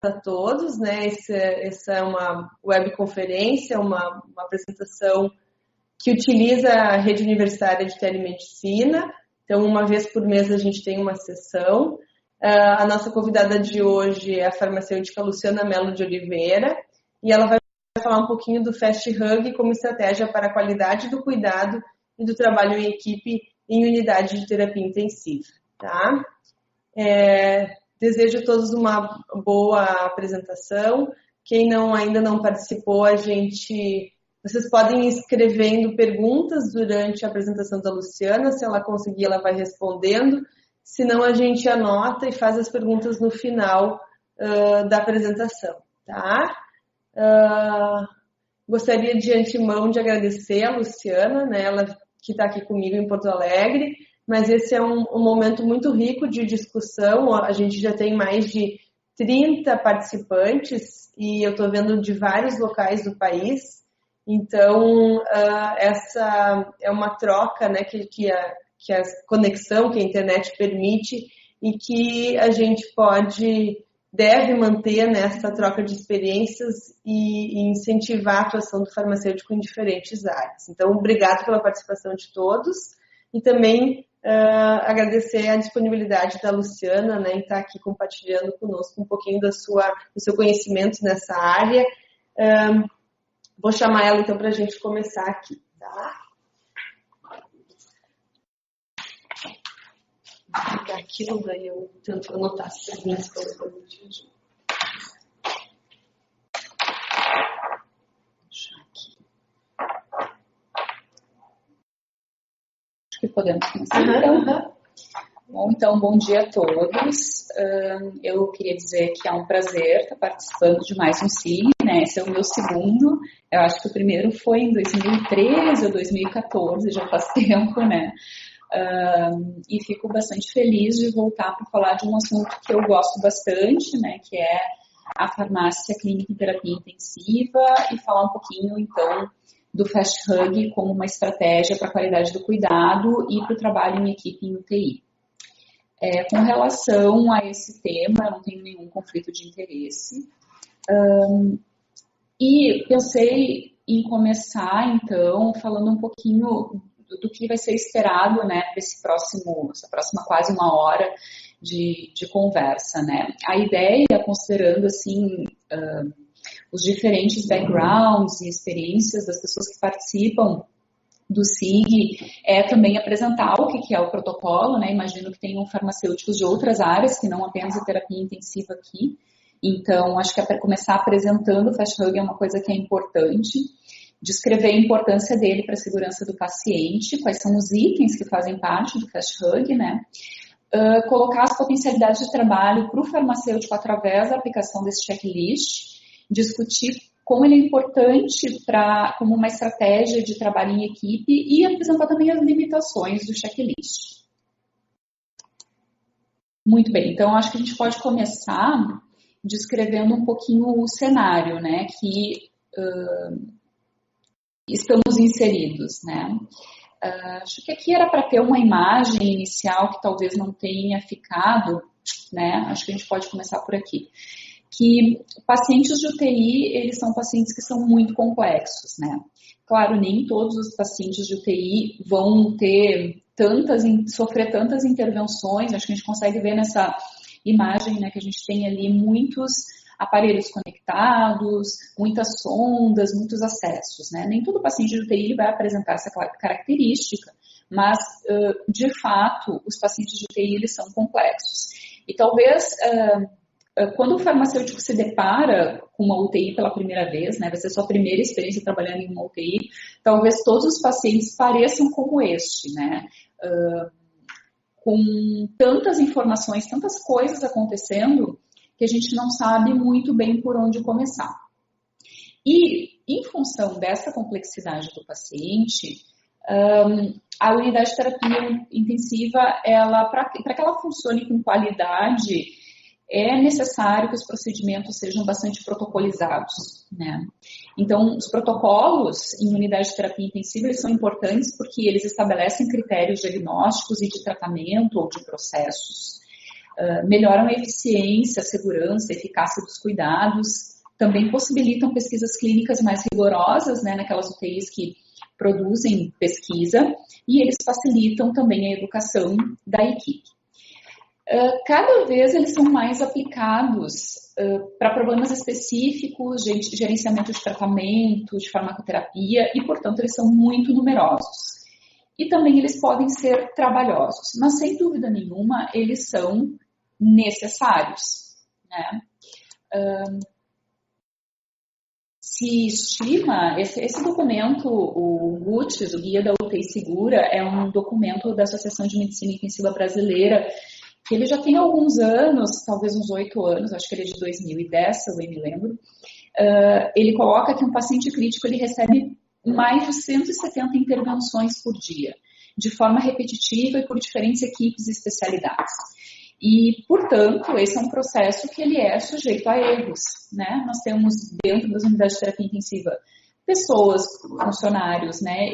a todos, né? Essa é uma webconferência, uma apresentação que utiliza a rede universitária de telemedicina. Então, uma vez por mês a gente tem uma sessão. A nossa convidada de hoje é a farmacêutica Luciana Mello de Oliveira, e ela vai falar um pouquinho do Fast Hug como estratégia para a qualidade do cuidado e do trabalho em equipe em unidade de terapia intensiva. Tá? Desejo a todos uma boa apresentação. Quem ainda não participou, vocês podem ir escrevendo perguntas durante a apresentação da Luciana. Se ela conseguir, ela vai respondendo. Se não, a gente anota e faz as perguntas no final da apresentação. Tá? Gostaria de antemão de agradecer a Luciana, né, ela que está aqui comigo em Porto Alegre, mas esse é um momento muito rico de discussão. A gente já tem mais de 30 participantes e eu estou vendo de vários locais do país. Então, essa é uma troca, né, que a conexão, que a internet permite e que a gente deve manter nessa troca de experiências e incentivar a atuação do farmacêutico em diferentes áreas. Então, obrigado pela participação de todos e também agradecer a disponibilidade da Luciana, né, em estar aqui compartilhando conosco um pouquinho do seu conhecimento nessa área. Vou chamar ela, então, para a gente começar aqui, tá? Vou pegar aquilo, daí eu tento anotar as perguntas para os produtos. Deixa aqui. Acho que podemos começar, então. Bom, bom dia a todos. Eu queria dizer que é um prazer estar participando de mais um CIG, né? Esse é o meu segundo. Eu acho que o primeiro foi em 2013 ou 2014, já faz tempo, né? E fico bastante feliz de voltar para falar de um assunto que eu gosto bastante, né? Que é a farmácia clínica em terapia intensiva e falar um pouquinho, então, do Fast Hug como uma estratégia para a qualidade do cuidado e para o trabalho em equipe em UTI. Com relação a esse tema, eu não tenho nenhum conflito de interesse. E pensei em começar, então, falando um pouquinho do que vai ser esperado, né, para essa próxima quase uma hora de conversa, né. A ideia, considerando, assim, os diferentes backgrounds e experiências das pessoas que participam do CIG, é também apresentar o que é o protocolo, né? Imagino que tenham farmacêuticos de outras áreas, que não apenas a terapia intensiva aqui. Então, acho que para começar apresentando o Fast Hug é uma coisa que é importante. Descrever a importância dele para a segurança do paciente, quais são os itens que fazem parte do Fast Hug, né? Colocar as potencialidades de trabalho para o farmacêutico através da aplicação desse checklist, discutir como ele é importante como uma estratégia de trabalho em equipe e apresentar também as limitações do checklist. Muito bem, então acho que a gente pode começar descrevendo um pouquinho o cenário, né, que estamos inseridos, né. Acho que aqui era para ter uma imagem inicial que talvez não tenha ficado, né, acho que a gente pode começar por aqui. Que pacientes de UTI, eles são pacientes que são muito complexos, né? Claro, nem todos os pacientes de UTI vão sofrer tantas intervenções, acho que a gente consegue ver nessa imagem, né, que a gente tem ali muitos aparelhos conectados, muitas sondas, muitos acessos, né? Nem todo paciente de UTI vai apresentar essa característica, mas, de fato, os pacientes de UTI, eles são complexos. E talvez quando o farmacêutico se depara com uma UTI pela primeira vez, né, vai ser sua primeira experiência trabalhando em uma UTI, talvez todos os pacientes pareçam como este, né, com tantas informações, tantas coisas acontecendo, que a gente não sabe muito bem por onde começar. E, em função dessa complexidade do paciente, a unidade de terapia intensiva, para que ela funcione com qualidade, é necessário que os procedimentos sejam bastante protocolizados, né? Então, os protocolos em unidade de terapia intensiva, eles são importantes porque eles estabelecem critérios diagnósticos e de tratamento ou de processos. melhoram a eficiência, a segurança, a eficácia dos cuidados, também possibilitam pesquisas clínicas mais rigorosas, né, naquelas UTIs que produzem pesquisa, e eles facilitam também a educação da equipe. Cada vez eles são mais aplicados para problemas específicos, gerenciamento de tratamento, de farmacoterapia, e, portanto, eles são muito numerosos. E também eles podem ser trabalhosos, mas, sem dúvida nenhuma, eles são necessários, né? Se estima, esse documento, o GUTS, o Guia da UTI Segura, é um documento da Associação de Medicina Intensiva Brasileira, que ele já tem alguns anos, talvez uns 8 anos, acho que ele é de 2010, se eu bem me lembro. Ele coloca que um paciente crítico ele recebe mais de 170 intervenções por dia, de forma repetitiva e por diferentes equipes e especialidades. E, portanto, esse é um processo que ele é sujeito a erros, né? Nós temos dentro das unidades de terapia intensiva pessoas, funcionários, né,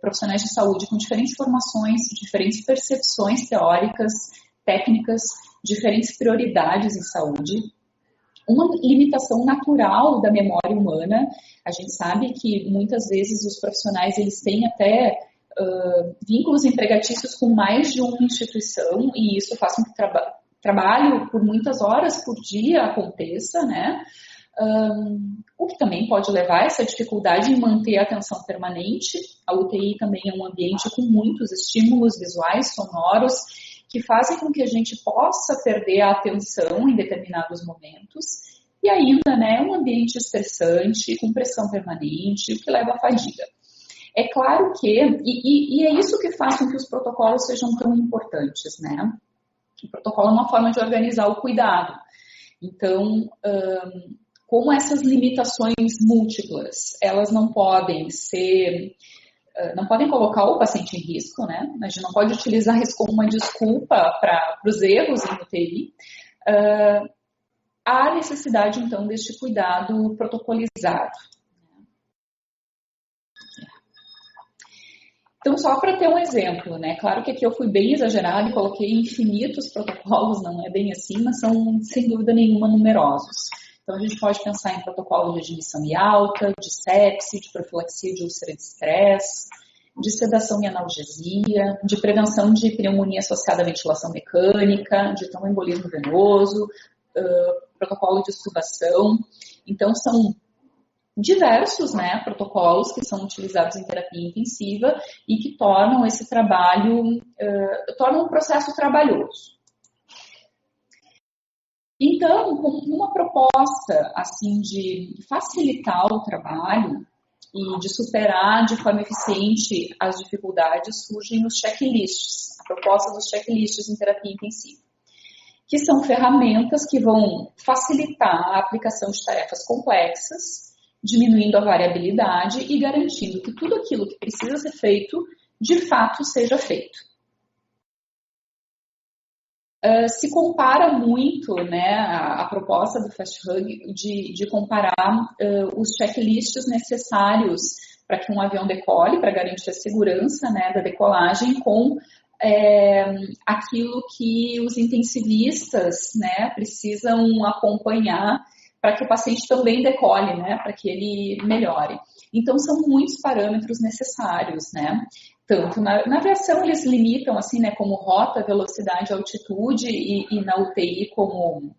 profissionais de saúde com diferentes formações, diferentes percepções teóricas, técnicas, diferentes prioridades em saúde. Uma limitação natural da memória humana, a gente sabe que muitas vezes os profissionais eles têm até vínculos empregatícios com mais de uma instituição e isso faz com que o trabalho por muitas horas por dia aconteça, né? O que também pode levar a essa dificuldade em manter a atenção permanente. A UTI também é um ambiente com muitos estímulos visuais, sonoros, que fazem com que a gente possa perder a atenção em determinados momentos. E ainda, né, um ambiente estressante, com pressão permanente, o que leva à fadiga. É claro que, e é isso que faz com que os protocolos sejam tão importantes, né? O protocolo é uma forma de organizar o cuidado. Então, como essas limitações múltiplas, elas não podem colocar o paciente em risco, né? A gente não pode utilizar isso como uma desculpa para os erros em UTI. Há necessidade, então, deste cuidado protocolizado. Então, só para ter um exemplo, né? Claro que aqui eu fui bem exagerada e coloquei infinitos protocolos, não é bem assim, mas são, sem dúvida nenhuma, numerosos. Então, a gente pode pensar em protocolo de admissão e alta, de sepse, de profilaxia de úlcera de estresse, de sedação e analgesia, de prevenção de pneumonia associada à ventilação mecânica, de tromboembolismo venoso, protocolo de extubação. Então, são diversos, né, protocolos que são utilizados em terapia intensiva e que tornam esse trabalho, tornam o processo trabalhoso. Então, com uma proposta assim de facilitar o trabalho e de superar de forma eficiente as dificuldades, surgem os checklists, a proposta dos checklists em terapia intensiva, que são ferramentas que vão facilitar a aplicação de tarefas complexas, diminuindo a variabilidade e garantindo que tudo aquilo que precisa ser feito, de fato, seja feito. Se compara muito, né, a proposta do FastHug de comparar os checklists necessários para que um avião decole, para garantir a segurança, né, da decolagem, com aquilo que os intensivistas, né, precisam acompanhar para que o paciente também decole, né, para que ele melhore. Então, são muitos parâmetros necessários, né? Tanto na aviação eles limitam, assim, né, como rota, velocidade, altitude, e na UTI como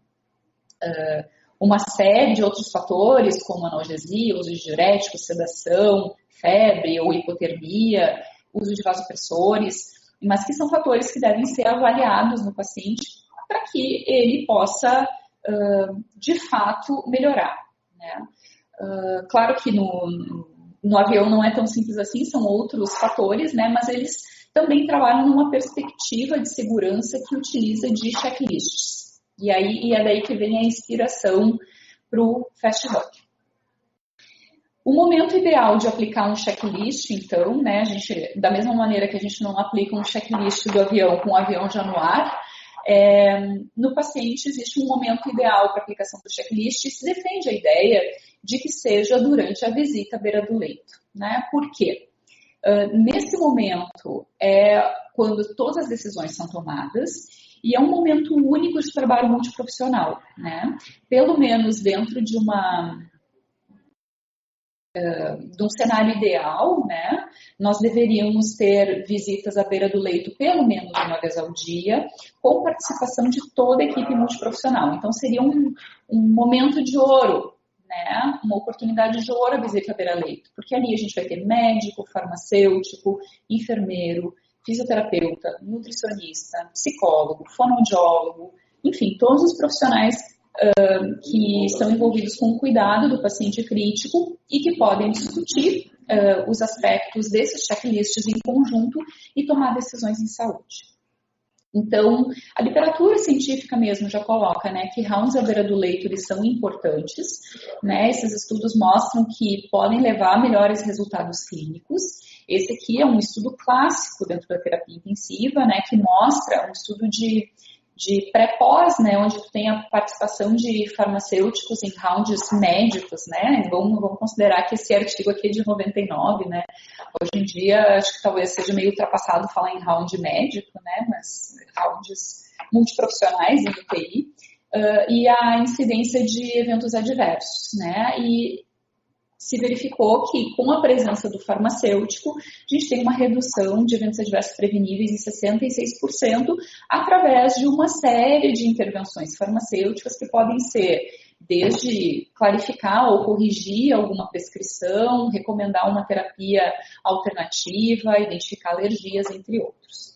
uma série de outros fatores, como analgesia, uso de diuréticos, sedação, febre ou hipotermia, uso de vasopressores, mas que são fatores que devem ser avaliados no paciente para que ele possa, de fato, melhorar, né? Claro que no avião não é tão simples assim, são outros fatores, né? Mas eles também trabalham numa perspectiva de segurança que utiliza de checklists. E é daí que vem a inspiração para o FastHug. O momento ideal de aplicar um checklist, então, né? Da mesma maneira que a gente não aplica um checklist do avião com o avião já no ar, no paciente existe um momento ideal para aplicação do checklist e se defende a ideia de que seja durante a visita à beira do leito, né? Por quê? Nesse momento é quando todas as decisões são tomadas E é um momento único de trabalho multiprofissional, né? Pelo menos dentro de um cenário ideal, né, nós deveríamos ter visitas à beira do leito pelo menos uma vez ao dia, com participação de toda a equipe multiprofissional. Então, seria um momento de ouro, né, uma oportunidade de ouro a visita à beira-leito, porque ali a gente vai ter médico, farmacêutico, enfermeiro, fisioterapeuta, nutricionista, psicólogo, fonoaudiólogo, enfim, todos os profissionais que estão envolvidos com o cuidado do paciente crítico e que podem discutir os aspectos desses checklists em conjunto e tomar decisões em saúde. Então, a literatura científica mesmo já coloca, né, que rounds à beira do leito eles são importantes, né, esses estudos mostram que podem levar a melhores resultados clínicos. Esse aqui é um estudo clássico dentro da terapia intensiva, né, que mostra um estudo de pré-pós, né, onde tu tem a participação de farmacêuticos em rounds médicos, né, vamos considerar que esse artigo aqui é de 99, né, hoje em dia acho que talvez seja meio ultrapassado falar em round médico, né, mas rounds multiprofissionais em UTI, e a incidência de eventos adversos, né, e se verificou que com a presença do farmacêutico, a gente tem uma redução de eventos adversos preveníveis em 66% através de uma série de intervenções farmacêuticas que podem ser desde clarificar ou corrigir alguma prescrição, recomendar uma terapia alternativa, identificar alergias, entre outros.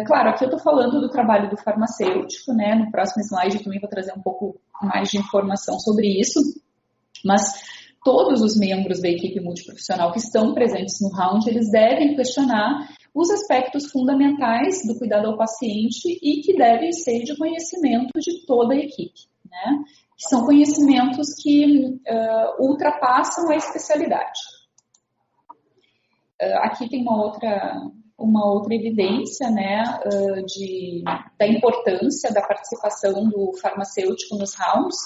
Claro, aqui eu estou falando do trabalho do farmacêutico, né? No próximo slide eu também vou trazer um pouco mais de informação sobre isso, mas todos os membros da equipe multiprofissional que estão presentes no round, eles devem questionar os aspectos fundamentais do cuidado ao paciente e que devem ser de conhecimento de toda a equipe, né? Que são conhecimentos que ultrapassam a especialidade. Aqui tem uma outra evidência, né, da importância da participação do farmacêutico nos rounds.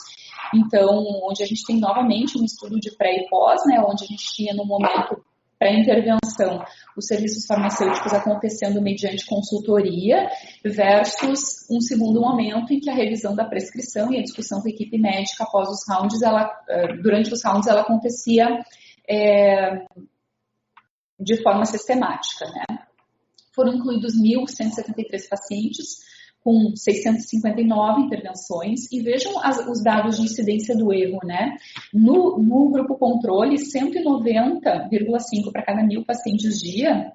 Então, onde a gente tem novamente um estudo de pré e pós, né, onde a gente tinha no momento pré-intervenção os serviços farmacêuticos acontecendo mediante consultoria versus um segundo momento em que a revisão da prescrição e a discussão com a equipe médica após os rounds, durante os rounds ela acontecia de forma sistemática, né? Foram incluídos 1.173 pacientes com 659 intervenções, e vejam os dados de incidência do erro, né? No grupo controle, 190,5 para cada 1.000 pacientes dia,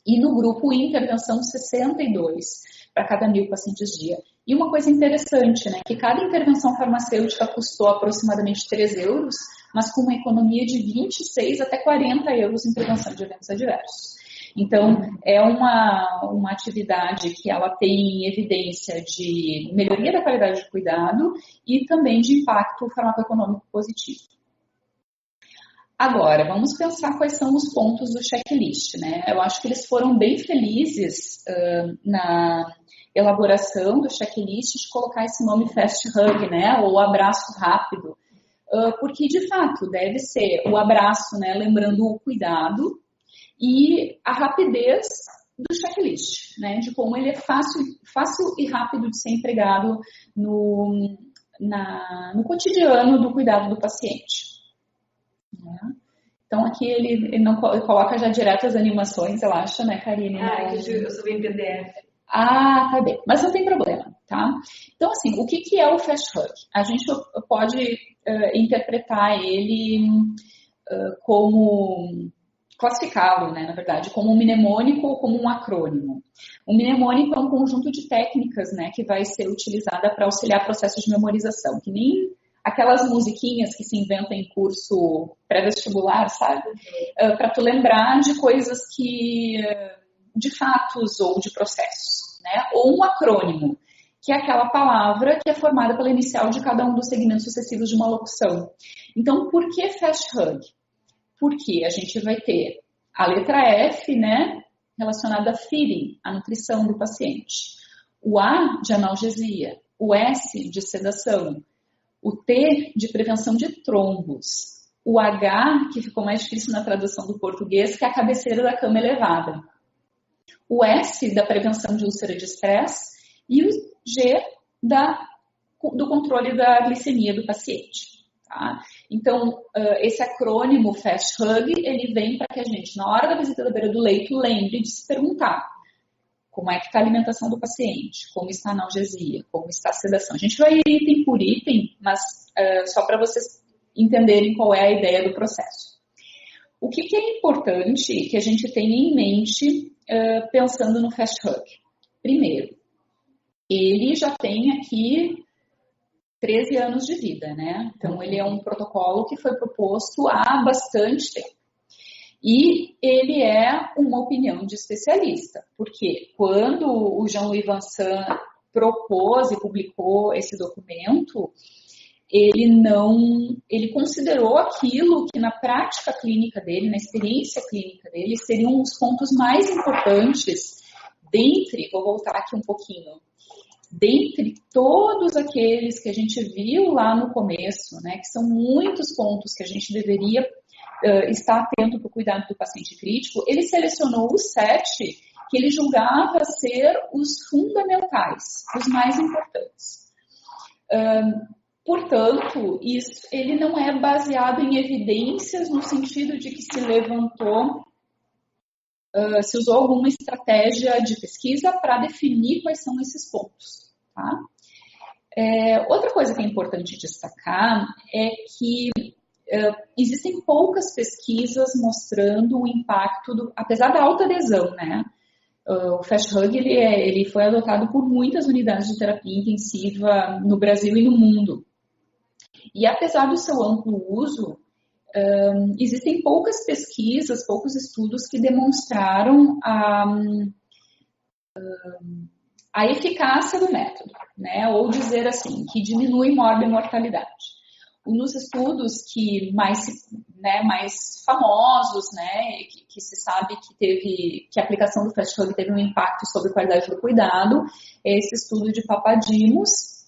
e no grupo intervenção, 62 para cada 1.000 pacientes dia. E uma coisa interessante, né? Que cada intervenção farmacêutica custou aproximadamente 3 euros, mas com uma economia de 26 até 40 euros em prevenção de eventos adversos. Então, é uma atividade que ela tem evidência de melhoria da qualidade de cuidado e também de impacto farmacoeconômico positivo. Agora, vamos pensar quais são os pontos do checklist, né? Eu acho que eles foram bem felizes na elaboração do checklist de colocar esse nome Fast Hug, né? Ou abraço rápido, porque, de fato, deve ser o abraço, né? Lembrando o cuidado, e a rapidez do checklist, né, de como ele é fácil e rápido de ser empregado no cotidiano do cuidado do paciente. Né? Então aqui ele não coloca já direto as animações, eu acho, né, Karine? Eu subi em PDF. Ah, tá bem, mas não tem problema, tá? Então, assim, o que é o Fast Hug? A gente pode interpretar ele como... classificá-lo, né, na verdade, como um mnemônico ou como um acrônimo. O mnemônico é um conjunto de técnicas, né, que vai ser utilizada para auxiliar processos de memorização, que nem aquelas musiquinhas que se inventam em curso pré-vestibular, sabe? Para tu lembrar de coisas de fatos ou de processos, né? Ou um acrônimo, que é aquela palavra que é formada pela inicial de cada um dos segmentos sucessivos de uma locução. Então, por que Fast Hug? Porque a gente vai ter a letra F, né, relacionada a feeding, a nutrição do paciente. O A de analgesia, o S de sedação, o T de prevenção de trombos, o H, que ficou mais difícil na tradução do português, que é a cabeceira da cama elevada. O S da prevenção de úlcera de estresse E o G do controle da glicemia do paciente. Tá? Então, esse acrônimo FAST-HUG, ele vem para que a gente, na hora da visita da beira do leito, lembre de se perguntar como é que está a alimentação do paciente, como está a analgesia, como está a sedação. A gente vai item por item, mas só para vocês entenderem qual é a ideia do processo. O que é importante que a gente tenha em mente pensando no FAST-HUG? Primeiro, ele já tem aqui 13 anos de vida, né? Então, ele é um protocolo que foi proposto há bastante tempo. E ele é uma opinião de especialista, porque quando o Jean-Louis Vincent propôs e publicou esse documento, ele considerou aquilo que na prática clínica dele, na experiência clínica dele, seriam os pontos mais importantes vou voltar aqui um pouquinho, dentre todos aqueles que a gente viu lá no começo, né, que são muitos pontos que a gente deveria estar atento para o cuidado do paciente crítico, ele selecionou os 7 que ele julgava ser os fundamentais, os mais importantes. Portanto, ele não é baseado em evidências no sentido de que se levantou, se usou alguma estratégia de pesquisa para definir quais são esses pontos. Tá? Outra coisa que é importante destacar é que existem poucas pesquisas mostrando o impacto, apesar da alta adesão, né? O FAST-HUG ele foi adotado por muitas unidades de terapia intensiva no Brasil e no mundo. E apesar do seu amplo uso, existem poucas pesquisas, poucos estudos que demonstraram a eficácia do método, né? Ou dizer assim, que diminui mortalidade. Nos estudos mais famosos, né, que se sabe que a aplicação do FAST-HUG teve um impacto sobre a qualidade do cuidado, é esse estudo de Papadimos,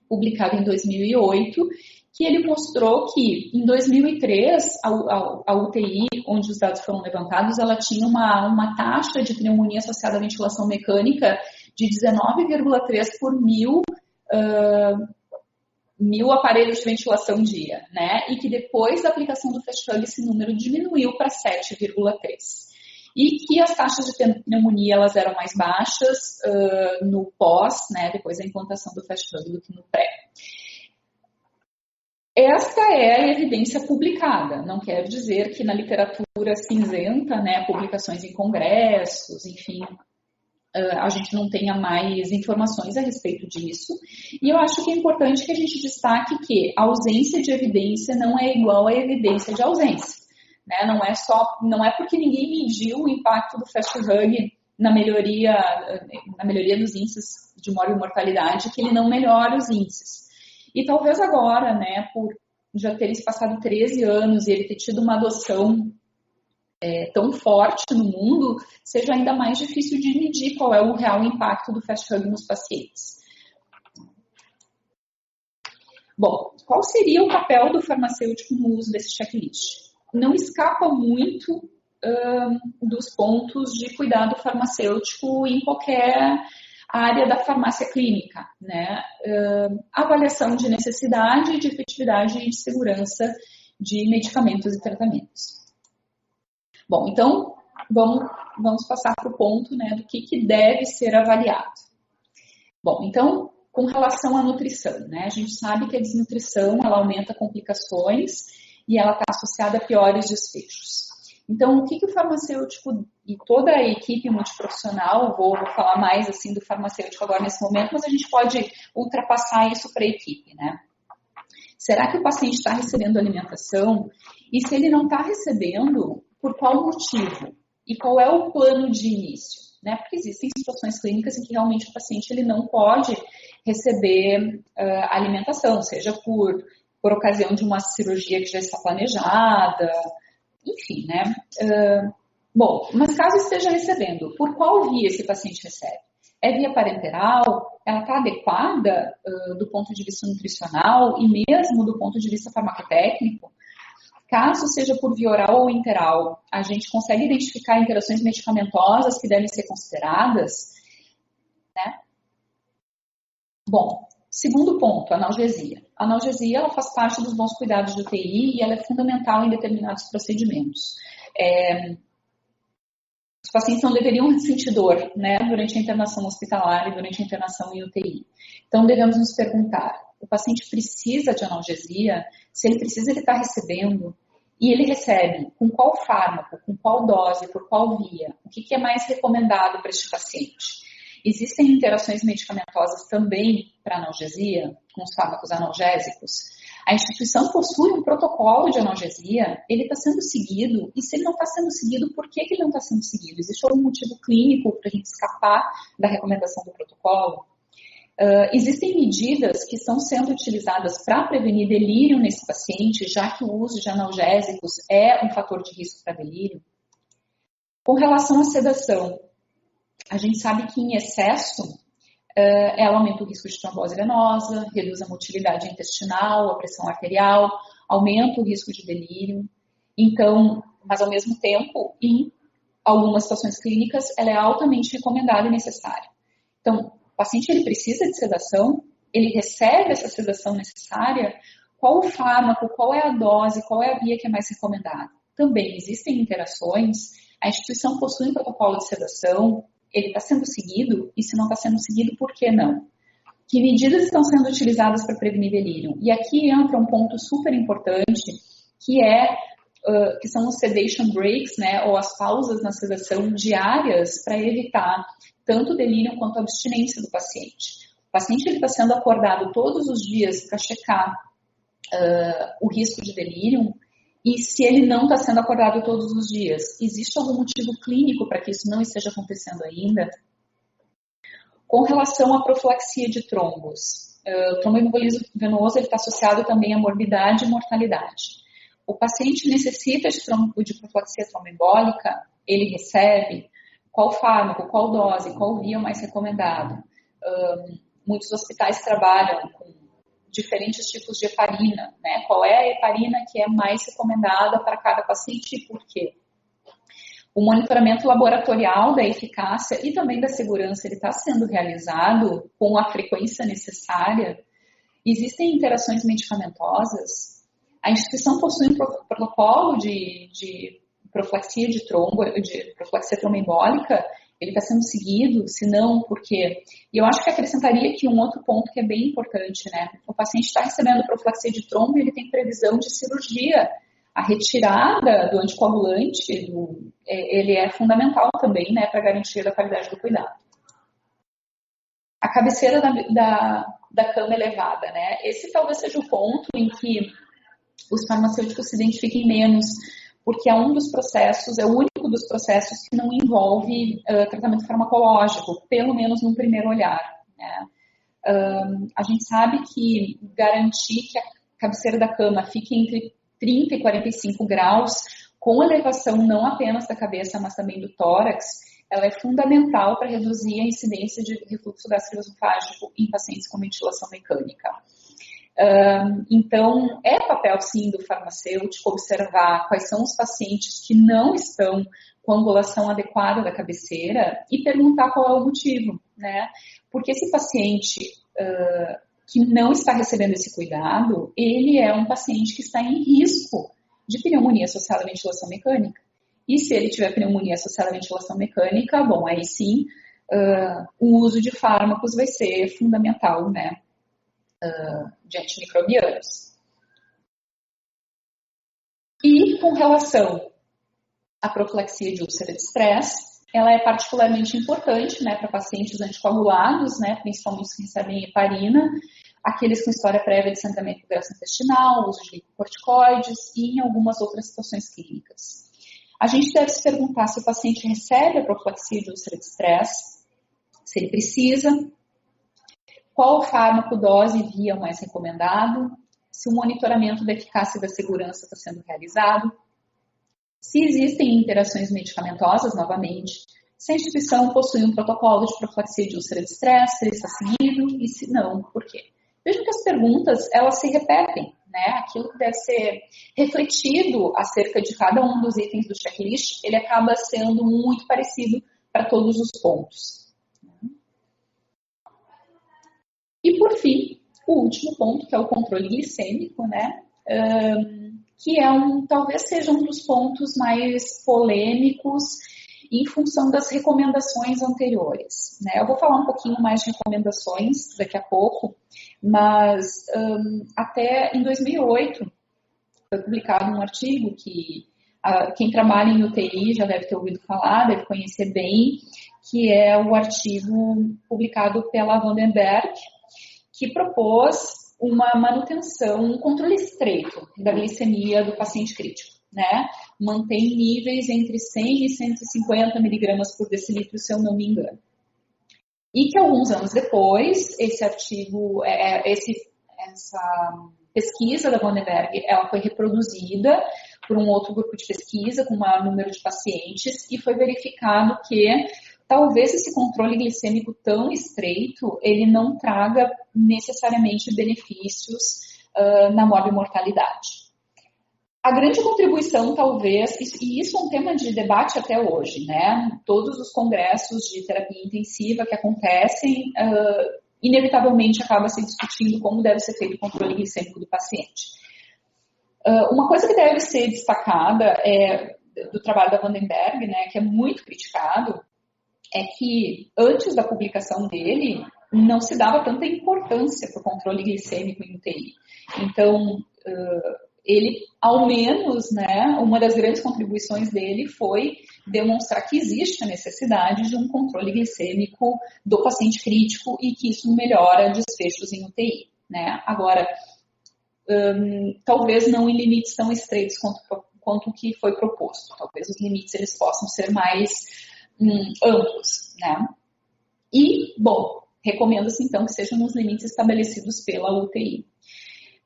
publicado em 2008, que ele mostrou que em 2003 a UTI, onde os dados foram levantados, ela tinha uma taxa de pneumonia associada à ventilação mecânica de 19,3 por mil aparelhos de ventilação dia, né? E que depois da aplicação do FAST-HUG esse número diminuiu para 7,3. E que as taxas de pneumonia elas eram mais baixas no pós, né? Depois da implantação do FAST-HUG do que no pré. Esta é a evidência publicada, não quer dizer que na literatura cinzenta, né, publicações em congressos, enfim, a gente não tenha mais informações a respeito disso. E eu acho que é importante que a gente destaque que a ausência de evidência não é igual à evidência de ausência. Né? Não é porque ninguém mediu o impacto do FAST-HUG na melhoria dos índices de mortalidade que ele não melhora os índices. E talvez agora, né, por já terem se passado 13 anos e ele ter tido uma adoção tão forte no mundo, seja ainda mais difícil de medir qual é o real impacto do FAST-HUG nos pacientes. Bom, qual seria o papel do farmacêutico no uso desse checklist? Não escapa muito dos pontos de cuidado farmacêutico em qualquer área da farmácia clínica, né? Avaliação de necessidade, de efetividade e de segurança de medicamentos e tratamentos. Bom, então, vamos passar para o ponto, né, do que deve ser avaliado. Bom, então, com relação à nutrição, né, a gente sabe que a desnutrição, ela aumenta complicações e ela está associada a piores desfechos. Então, o que o farmacêutico e toda a equipe multiprofissional, vou falar mais assim do farmacêutico agora nesse momento, mas a gente pode ultrapassar isso para a equipe, né? Será que o paciente está recebendo alimentação? E se ele não está recebendo, por qual motivo? E qual é o plano de início? Né? Porque existem situações clínicas em que realmente o paciente ele não pode receber alimentação, seja por ocasião de uma cirurgia que já está planejada, enfim, né? Bom, mas caso esteja recebendo, por qual via esse paciente recebe? É via parenteral? Ela está adequada do ponto de vista nutricional e mesmo do ponto de vista farmacotécnico? Caso seja por via oral ou interal, a gente consegue identificar interações medicamentosas que devem ser consideradas, né? Bom, segundo ponto, analgesia. A analgesia ela faz parte dos bons cuidados de UTI e ela é fundamental em determinados procedimentos. Os pacientes não deveriam sentir dor, né, durante a internação hospitalar e durante a internação em UTI. Então, devemos nos perguntar, o paciente precisa de analgesia? Se ele precisa, ele está recebendo? E ele recebe com qual fármaco, com qual dose, por qual via? O que é mais recomendado para este paciente? Existem interações medicamentosas também para analgesia, com os fármacos analgésicos. A instituição possui um protocolo de analgesia, ele está sendo seguido, e se ele não está sendo seguido, por que ele não está sendo seguido? Existe algum motivo clínico para a gente escapar da recomendação do protocolo? Existem medidas que estão sendo utilizadas para prevenir delírio nesse paciente, já que o uso de analgésicos é um fator de risco para delírio. Com relação à sedação, a gente sabe que em excesso ela aumenta o risco de trombose venosa, reduz a motilidade intestinal, a pressão arterial, aumenta o risco de delírio. Então, mas ao mesmo tempo, em algumas situações clínicas, ela é altamente recomendada e necessária. Então, o paciente ele precisa de sedação, ele recebe essa sedação necessária, qual o fármaco, qual é a dose, qual é a via que é mais recomendada? Também existem interações, a instituição possui um protocolo de sedação, ele está sendo seguido, e se não está sendo seguido, por que não? Que medidas estão sendo utilizadas para prevenir delírio? E aqui entra um ponto super importante, que são os sedation breaks, né, ou as pausas na sedação diárias para evitar tanto o delírio quanto a abstinência do paciente. O paciente está sendo acordado todos os dias para checar o risco de delírio, e se ele não está sendo acordado todos os dias, existe algum motivo clínico para que isso não esteja acontecendo ainda? Com relação à profilaxia de trombos, o tromboembolismo venoso está associado também à morbidade e mortalidade. O paciente necessita de profilaxia tromboembólica, ele recebe? Qual fármaco, qual dose, qual via mais recomendado? Muitos hospitais trabalham com diferentes tipos de heparina, né? Qual é a heparina que é mais recomendada para cada paciente e por quê? O monitoramento laboratorial da eficácia e também da segurança, ele está sendo realizado com a frequência necessária. Existem interações medicamentosas. A instituição possui um protocolo de profilaxia de profilaxia tromboembólica, ele está sendo seguido, se não, por quê? E eu acho que acrescentaria aqui um outro ponto que é bem importante, né? O paciente está recebendo profilaxia de trombo e ele tem previsão de cirurgia. A retirada do anticoagulante, ele é fundamental também, né, para garantir a qualidade do cuidado. A cabeceira da cama elevada, né? Esse talvez seja o ponto em que os farmacêuticos se identifiquem menos, porque é um dos processos, é o único dos processos que não envolve tratamento farmacológico, pelo menos num primeiro olhar, né? A gente sabe que garantir que a cabeceira da cama fique entre 30 e 45 graus, com elevação não apenas da cabeça, mas também do tórax, ela é fundamental para reduzir a incidência de refluxo gastroesofágico em pacientes com ventilação mecânica. Então, é papel, sim, do farmacêutico observar quais são os pacientes que não estão com a angulação adequada da cabeceira e perguntar qual é o motivo, né? Porque esse paciente que não está recebendo esse cuidado, ele é um paciente que está em risco de pneumonia associada à ventilação mecânica. E se ele tiver pneumonia associada à ventilação mecânica, bom, aí sim, o uso de fármacos vai ser fundamental, né? De antimicrobianos. E com relação à profilaxia de úlcera de estresse, ela é particularmente importante, né, para pacientes anticoagulados, né, principalmente os que recebem heparina, aqueles com história prévia de sangramento gastrointestinal, uso de glicocorticoides e em algumas outras situações clínicas. A gente deve se perguntar se o paciente recebe a profilaxia de úlcera de estresse, se ele precisa, qual fármaco, dose e via mais recomendado, se o monitoramento da eficácia e da segurança está sendo realizado, se existem interações medicamentosas, novamente, se a instituição possui um protocolo de profilaxia de úlcera de estresse, se ele está seguido e se não, por quê? Vejam que as perguntas, elas se repetem, né? Aquilo que deve ser refletido acerca de cada um dos itens do checklist, ele acaba sendo muito parecido para todos os pontos. E, por fim, o último ponto, que é o controle glicêmico, né? Que talvez seja um dos pontos mais polêmicos em função das recomendações anteriores, né? Eu vou falar um pouquinho mais de recomendações daqui a pouco, mas até em 2008 foi publicado um artigo que quem trabalha em UTI já deve ter ouvido falar, deve conhecer bem, que é o artigo publicado pela Vandenberg, que propôs uma manutenção, um controle estreito da glicemia do paciente crítico, né? Mantém níveis entre 100 e 150 miligramas por decilitro, se eu não me engano. E que alguns anos depois, esse artigo, essa pesquisa da Vandenberg, ela foi reproduzida por um outro grupo de pesquisa com um maior número de pacientes e foi verificado que talvez esse controle glicêmico tão estreito, ele não traga necessariamente benefícios na morbimortalidade. A grande contribuição, talvez, e isso é um tema de debate até hoje, né? Todos os congressos de terapia intensiva que acontecem, inevitavelmente acaba se discutindo como deve ser feito o controle glicêmico do paciente. Uma coisa que deve ser destacada do trabalho da Vandenberg, né, que é muito criticado, é que antes da publicação dele não se dava tanta importância para o controle glicêmico em UTI. Então, ele, ao menos, né, uma das grandes contribuições dele foi demonstrar que existe a necessidade de um controle glicêmico do paciente crítico e que isso melhora desfechos em UTI, né? Agora, talvez não em limites tão estreitos quanto o que foi proposto. Talvez os limites eles possam ser mais amplos, né? E, bom, recomenda-se então que sejam nos limites estabelecidos pela UTI.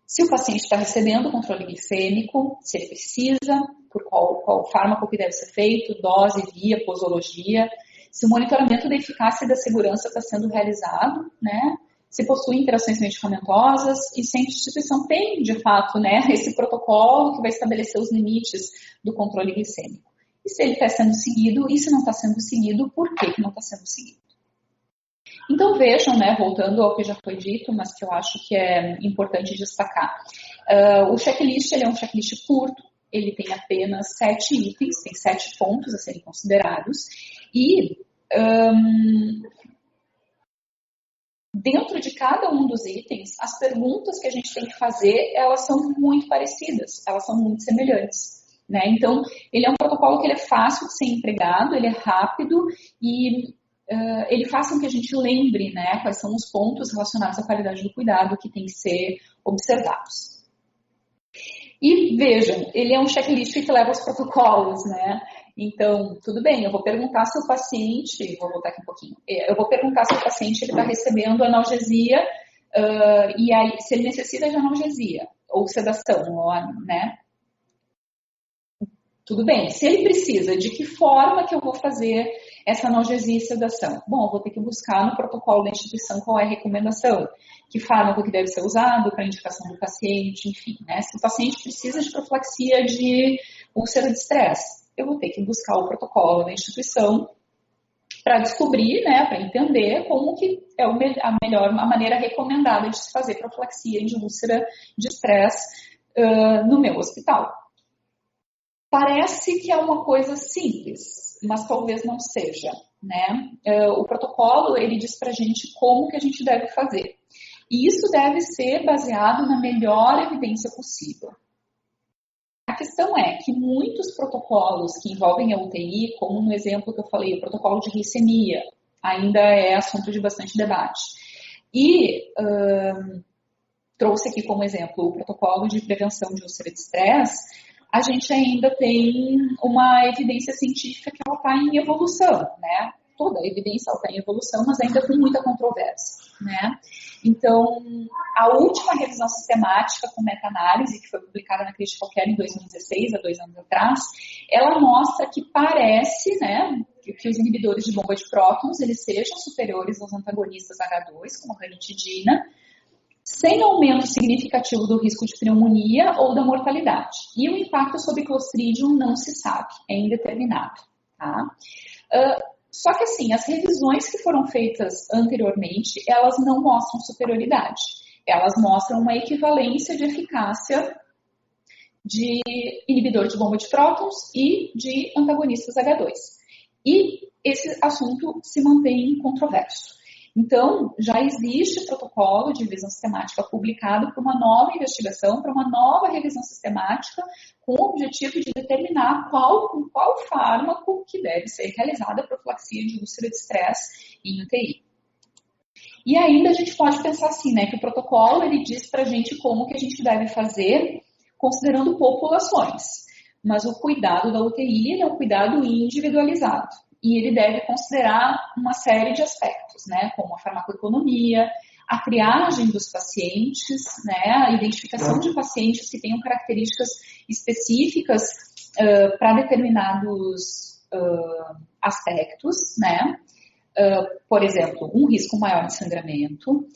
Se o paciente está recebendo controle glicêmico, se ele precisa, por qual fármaco que deve ser feito, dose, via, posologia, se o monitoramento da eficácia e da segurança está sendo realizado, né? Se possui interações medicamentosas e se a instituição tem, de fato, né, esse protocolo que vai estabelecer os limites do controle glicêmico. E se ele está sendo seguido, e se não está sendo seguido, por que não está sendo seguido? Então vejam, né, voltando ao que já foi dito, mas que eu acho que é importante destacar. O checklist ele é um checklist curto, ele tem apenas 7 itens, tem 7 pontos a serem considerados, e dentro de cada um dos itens, as perguntas que a gente tem que fazer, elas são muito parecidas, elas são muito semelhantes. Né? Então, ele é um protocolo que ele é fácil de ser empregado, ele é rápido e ele faz com que a gente lembre, né, quais são os pontos relacionados à qualidade do cuidado que tem que ser observados. E vejam, ele é um checklist que leva aos protocolos, né? Então, tudo bem, eu vou perguntar se o paciente, vou voltar aqui um pouquinho, eu vou perguntar se o paciente está recebendo analgesia e aí, se ele necessita de analgesia ou sedação, né? Tudo bem, se ele precisa, de que forma que eu vou fazer essa analgesia e sedação? Bom, eu vou ter que buscar no protocolo da instituição qual é a recomendação, que fármaco que deve ser usado para a indicação do paciente, enfim, né? Se o paciente precisa de profilaxia de úlcera de estresse, eu vou ter que buscar o protocolo da instituição para descobrir, né, para entender como que é a maneira recomendada de se fazer profilaxia de úlcera de estresse no meu hospital. Parece que é uma coisa simples, mas talvez não seja, né? O protocolo, ele diz pra gente como que a gente deve fazer. E isso deve ser baseado na melhor evidência possível. A questão é que muitos protocolos que envolvem a UTI, como no exemplo que eu falei, o protocolo de glicemia, ainda é assunto de bastante debate. E trouxe aqui como exemplo o protocolo de prevenção de úlcera de estresse. A gente ainda tem uma evidência científica que ela está em evolução, né? Toda a evidência está em evolução, mas ainda com muita controvérsia, né? Então, a última revisão sistemática com meta-análise, que foi publicada na Critical Care em 2016, há 2 anos atrás, ela mostra que parece, né, que os inibidores de bomba de prótons, eles sejam superiores aos antagonistas H2, como a ranitidina, sem aumento significativo do risco de pneumonia ou da mortalidade. E o impacto sobre Clostridium não se sabe, é indeterminado. Tá? Só que assim, as revisões que foram feitas anteriormente, elas não mostram superioridade. Elas mostram uma equivalência de eficácia de inibidor de bomba de prótons e de antagonistas H2. E esse assunto se mantém controverso. Então, já existe protocolo de revisão sistemática publicado para uma nova investigação, para uma nova revisão sistemática, com o objetivo de determinar qual fármaco que deve ser realizada a profilaxia de úlcera de estresse em UTI. E ainda a gente pode pensar assim, né, que o protocolo ele diz para a gente como que a gente deve fazer, considerando populações. Mas o cuidado da UTI é um cuidado individualizado. E ele deve considerar uma série de aspectos, né, como a farmacoeconomia, a triagem dos pacientes, né, a identificação de pacientes que tenham características específicas para determinados aspectos, né, por exemplo, um risco maior de sangramento,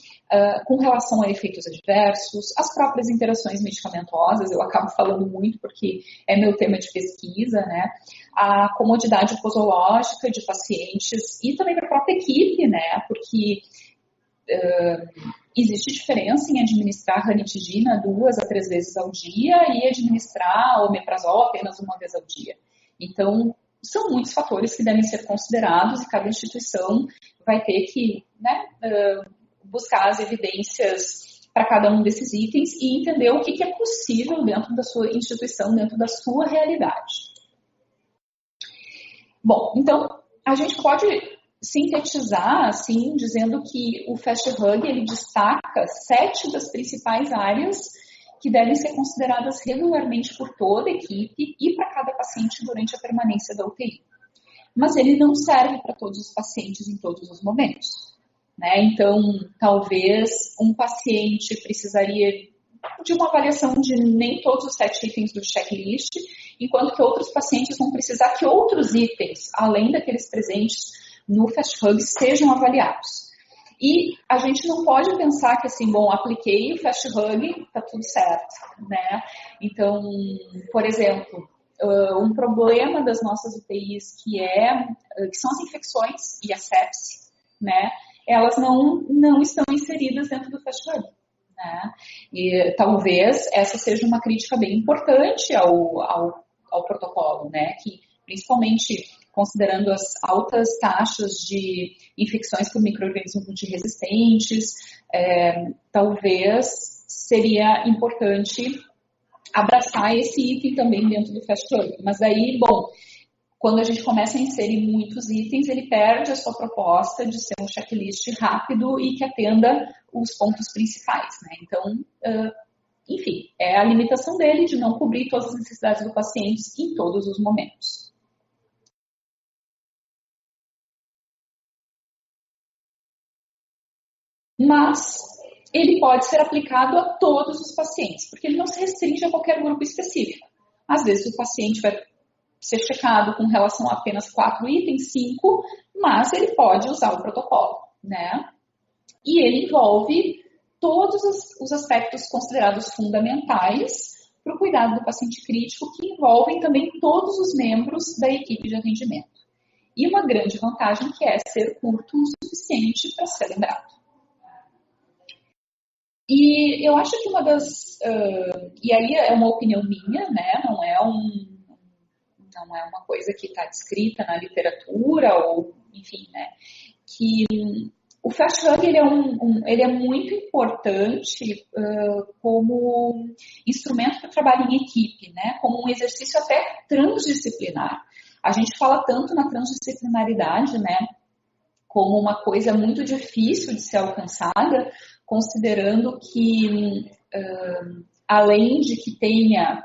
com relação a efeitos adversos, as próprias interações medicamentosas, eu acabo falando muito porque é meu tema de pesquisa, né? A comodidade posológica de pacientes e também para a própria equipe, né? Porque existe diferença em administrar ranitidina 2 a 3 vezes ao dia e administrar omeprazol apenas uma vez ao dia. Então, são muitos fatores que devem ser considerados e cada instituição vai ter que, né, buscar as evidências para cada um desses itens e entender o que é possível dentro da sua instituição, dentro da sua realidade. Bom, então, a gente pode sintetizar, assim, dizendo que o Fast Hug, ele destaca 7 das principais áreas que devem ser consideradas regularmente por toda a equipe e para cada paciente durante a permanência da UTI. Mas ele não serve para todos os pacientes em todos os momentos, né? Então, talvez um paciente precisaria de uma avaliação de nem todos os 7 itens do checklist, enquanto que outros pacientes vão precisar que outros itens, além daqueles presentes no Fast Hug, sejam avaliados. E a gente não pode pensar que assim, bom, apliquei o Fast Hug, tá tudo certo, né? Então, por exemplo, um problema das nossas UTIs que são as infecções e a sepse, né? Elas não estão inseridas dentro do Fast Hug, né? E talvez essa seja uma crítica bem importante ao protocolo, né? Que principalmente considerando as altas taxas de infecções por micro-organismos multiresistentes, talvez seria importante abraçar esse item também dentro do Fast Hug. Mas aí, bom, quando a gente começa a inserir muitos itens, ele perde a sua proposta de ser um checklist rápido e que atenda os pontos principais, né? Então, enfim, é a limitação dele de não cobrir todas as necessidades do paciente em todos os momentos. Mas ele pode ser aplicado a todos os pacientes, porque ele não se restringe a qualquer grupo específico. Às vezes o paciente vai ser checado com relação a apenas 4 itens, 5, mas ele pode usar o protocolo, né? E ele envolve todos os aspectos considerados fundamentais para o cuidado do paciente crítico, que envolvem também todos os membros da equipe de atendimento. E uma grande vantagem que é ser curto o suficiente para ser lembrado. E eu acho que uma das... e aí é uma opinião minha, né? Não é uma coisa que está descrita na literatura, ou enfim, né? Que o Fast Hug ele é muito importante como instrumento para trabalho em equipe, né? Como um exercício até transdisciplinar. A gente fala tanto na transdisciplinaridade, né? Como uma coisa muito difícil de ser alcançada, considerando que, além de que tenha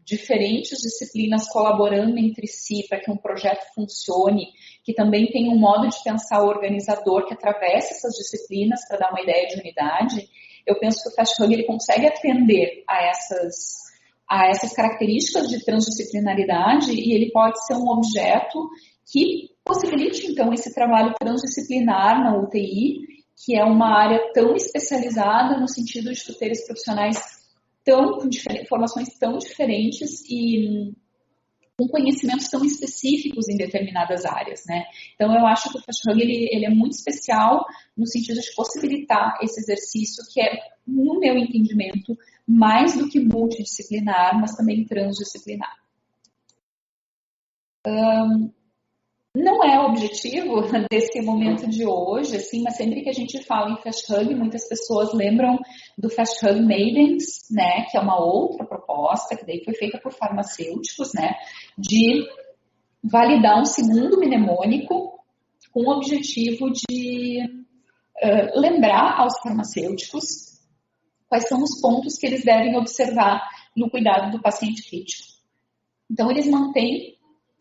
diferentes disciplinas colaborando entre si para que um projeto funcione, que também tem um modo de pensar organizador que atravessa essas disciplinas para dar uma ideia de unidade, eu penso que o Fast Hug ele consegue atender a essas características de transdisciplinaridade e ele pode ser um objeto que possibilite, então, esse trabalho transdisciplinar na UTI, que é uma área tão especializada no sentido de tu teres profissionais com formações tão diferentes e com conhecimentos tão específicos em determinadas áreas, né? Então, eu acho que o Fast Hug, ele é muito especial no sentido de possibilitar esse exercício que é, no meu entendimento, mais do que multidisciplinar, mas também transdisciplinar. Não é o objetivo desse momento de hoje, assim, mas sempre que a gente fala em Fast Hug, muitas pessoas lembram do Fast Hug Maidens, né, que é uma outra proposta, que daí foi feita por farmacêuticos, né, de validar um segundo mnemônico com o objetivo de lembrar aos farmacêuticos quais são os pontos que eles devem observar no cuidado do paciente crítico. Então, eles mantêm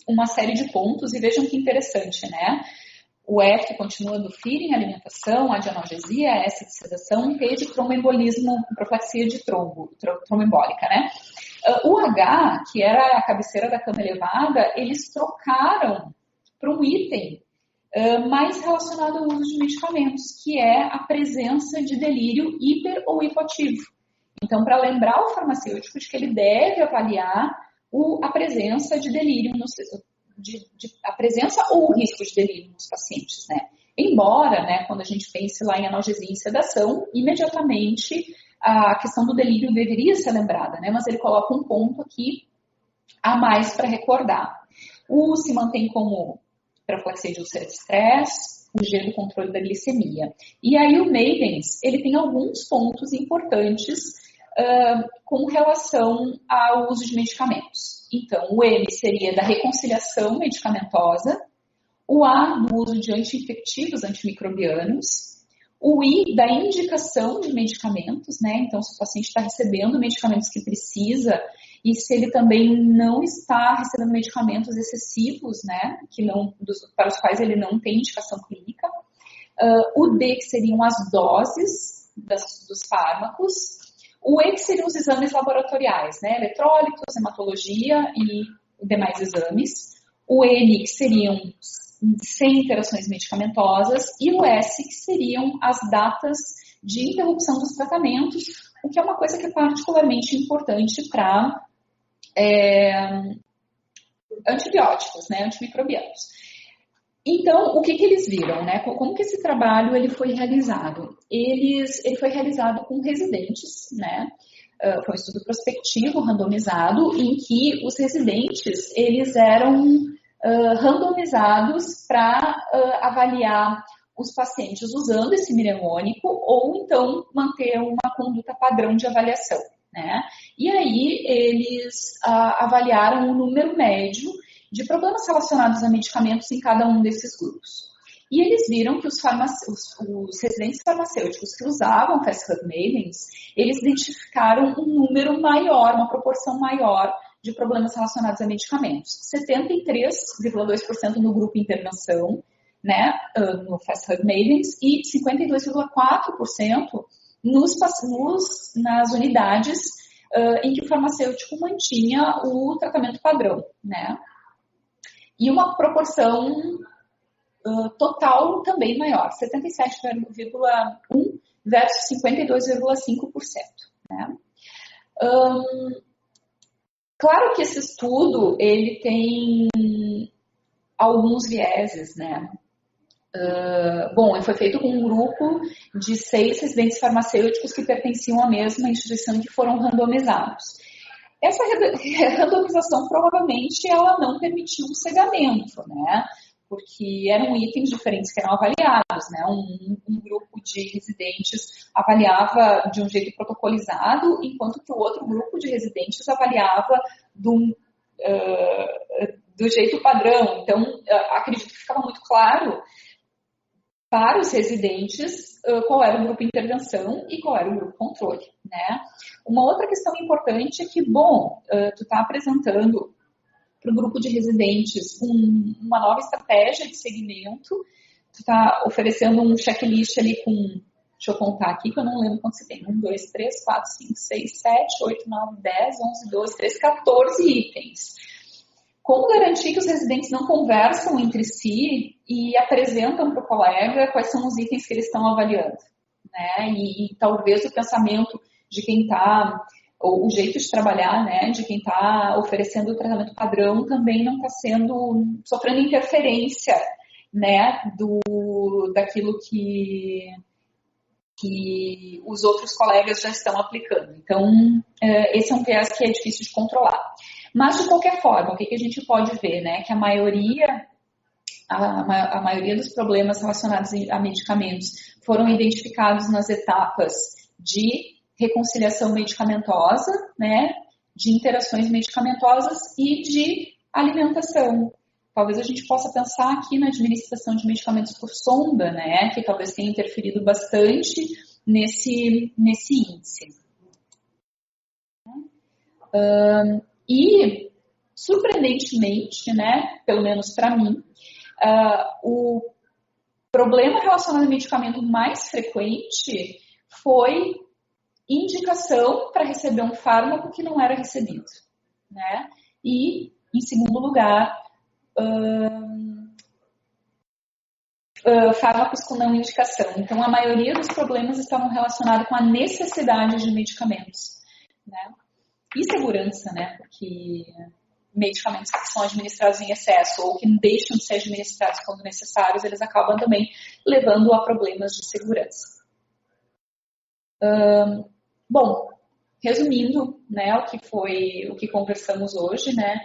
uma série de pontos, e vejam que interessante, né? O F continua do feeding, alimentação, A de analgesia, S de sedação, T de tromboembolismo, profilaxia de tromboembólica, né? O H, que era a cabeceira da cama elevada, eles trocaram para um item mais relacionado ao uso de medicamentos, que é a presença de delírio hiper ou hipoativo. Então, para lembrar o farmacêutico de que ele deve avaliar a presença de delírio, a presença ou o risco de delírio nos pacientes, né? Embora, né, quando a gente pense lá em analgesia e sedação, imediatamente a questão do delírio deveria ser lembrada, né? Mas ele coloca um ponto aqui a mais para recordar. O se mantém como profilaxia de úlcera de estresse, o G do controle da glicemia. E aí o Maidens, ele tem alguns pontos importantes com relação ao uso de medicamentos. Então, o M seria da reconciliação medicamentosa, o A do uso de anti-infectivos, antimicrobianos, o I da indicação de medicamentos, né? Então, se o paciente está recebendo medicamentos que precisa e se ele também não está recebendo medicamentos excessivos, né? Para os quais ele não tem indicação clínica. O D, que seriam as doses dos fármacos. O E, que seriam os exames laboratoriais, né? Eletrólitos, hematologia e demais exames. O N, que seriam sem interações medicamentosas. E o S, que seriam as datas de interrupção dos tratamentos, o que é uma coisa que é particularmente importante para antibióticos, né? Antimicrobianos. Então, o que eles viram, né? Como que esse trabalho ele foi realizado? Ele foi realizado com residentes, né? Foi um estudo prospectivo, randomizado, em que os residentes eles eram randomizados para avaliar os pacientes usando esse mnemônico ou então manter uma conduta padrão de avaliação, né? E aí eles avaliaram o número médio de problemas relacionados a medicamentos em cada um desses grupos. E eles viram que os residentes farmacêuticos que usavam Fast Hug Maidens, eles identificaram um número maior, uma proporção maior de problemas relacionados a medicamentos. 73,2% no grupo intervenção, né, no Fast Hug Maidens, e 52,4% nas unidades em que o farmacêutico mantinha o tratamento padrão, né? E uma proporção total também maior, 77,1% versus 52,5%. Né? Claro que esse estudo ele tem alguns vieses, né? Ele foi feito com um grupo de 6 residentes farmacêuticos que pertenciam à mesma instituição e que foram randomizados. Essa randomização provavelmente ela não permitiu o cegamento, né? Porque eram itens diferentes que eram avaliados, né? Um grupo de residentes avaliava de um jeito protocolizado, enquanto que o outro grupo de residentes avaliava do jeito padrão. Então, acredito que ficava muito claro para os residentes qual era o grupo intervenção e qual era o grupo controle, né? Uma outra questão importante é que, tu está apresentando para o grupo de residentes uma nova estratégia de segmento, tu está oferecendo um checklist ali com, deixa eu contar aqui que eu não lembro quanto você tem, 1, 2, 3, 4, 5, 6, 7, 8, 9, 10, 11, 12, 13, 14 itens. Como garantir que os residentes não conversam entre si e apresentam para o colega quais são os itens que eles estão avaliando, né? E talvez o pensamento de quem está o jeito de trabalhar, né, de quem está oferecendo o tratamento padrão também não está sofrendo interferência, né, daquilo que os outros colegas já estão aplicando. Então, esse é um viés que é difícil de controlar. Mas, de qualquer forma, o que a gente pode ver, né, que a maioria dos problemas relacionados a medicamentos foram identificados nas etapas de reconciliação medicamentosa, né, de interações medicamentosas e de alimentação. Talvez a gente possa pensar aqui na administração de medicamentos por sonda, né, que talvez tenha interferido bastante nesse índice. E, surpreendentemente, né, pelo menos para mim, o problema relacionado ao medicamento mais frequente foi indicação para receber um fármaco que não era recebido, né? E, em segundo lugar, fármacos com não indicação. Então, a maioria dos problemas estavam relacionados com a necessidade de medicamentos, né? E segurança, né? Porque medicamentos que são administrados em excesso ou que deixam de ser administrados quando necessários, eles acabam também levando a problemas de segurança. Bom, resumindo, né, o que conversamos hoje, né,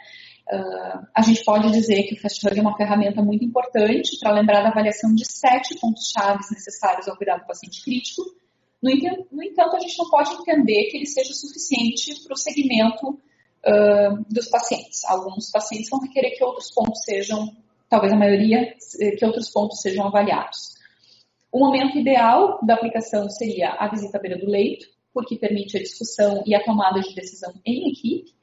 a gente pode dizer que o FastHug é uma ferramenta muito importante para lembrar da avaliação de 7 pontos-chave necessários ao cuidado do paciente crítico. No entanto, a gente não pode entender que ele seja suficiente para o segmento dos pacientes. Alguns pacientes vão requerer que outros pontos sejam, talvez a maioria, que outros pontos sejam avaliados. O momento ideal da aplicação seria a visita à beira do leito, porque permite a discussão e a tomada de decisão em equipe,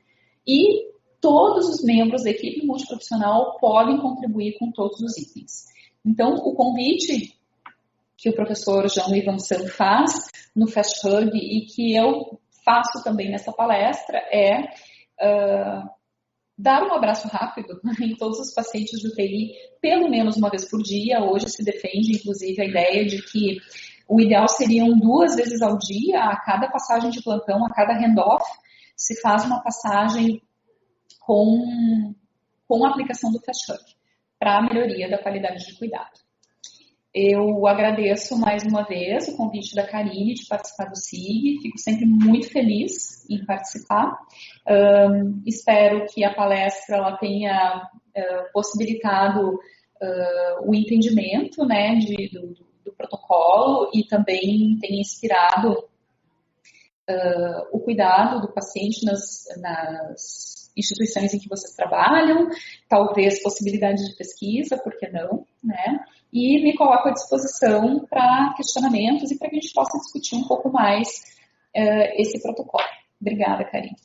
e todos os membros da equipe multiprofissional podem contribuir com todos os itens. Então, o convite que o professor Jean-Louis Vincent faz no FastHug e que eu faço também nessa palestra é dar um abraço rápido em todos os pacientes do TI, pelo menos uma vez por dia. Hoje se defende, inclusive, a ideia de que o ideal seriam 2 vezes ao dia, a cada passagem de plantão, a cada handoff, se faz uma passagem com a aplicação do FastHug, para a melhoria da qualidade de cuidado. Eu agradeço mais uma vez o convite da Karine de participar do SIG, fico sempre muito feliz em participar. Espero que a palestra ela tenha possibilitado o entendimento, né, do protocolo e também tenha inspirado o cuidado do paciente nas instituições em que vocês trabalham, talvez possibilidades de pesquisa, por que não, né? E me coloco à disposição para questionamentos e para que a gente possa discutir um pouco mais esse protocolo. Obrigada, Karine.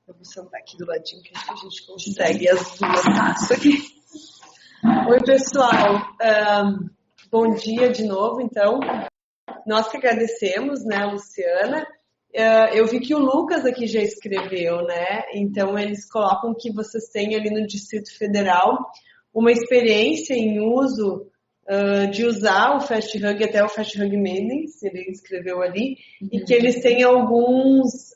Eu vou sentar aqui do ladinho que a gente consegue as duas taças aqui. Oi, pessoal. Bom dia de novo, então. Nós que agradecemos, né, Luciana. Eu vi que o Lucas aqui já escreveu, né? Então, eles colocam que vocês têm ali no Distrito Federal uma experiência em uso de usar o FastHug, até o FastHug Meetings, ele escreveu ali, e que eles têm alguns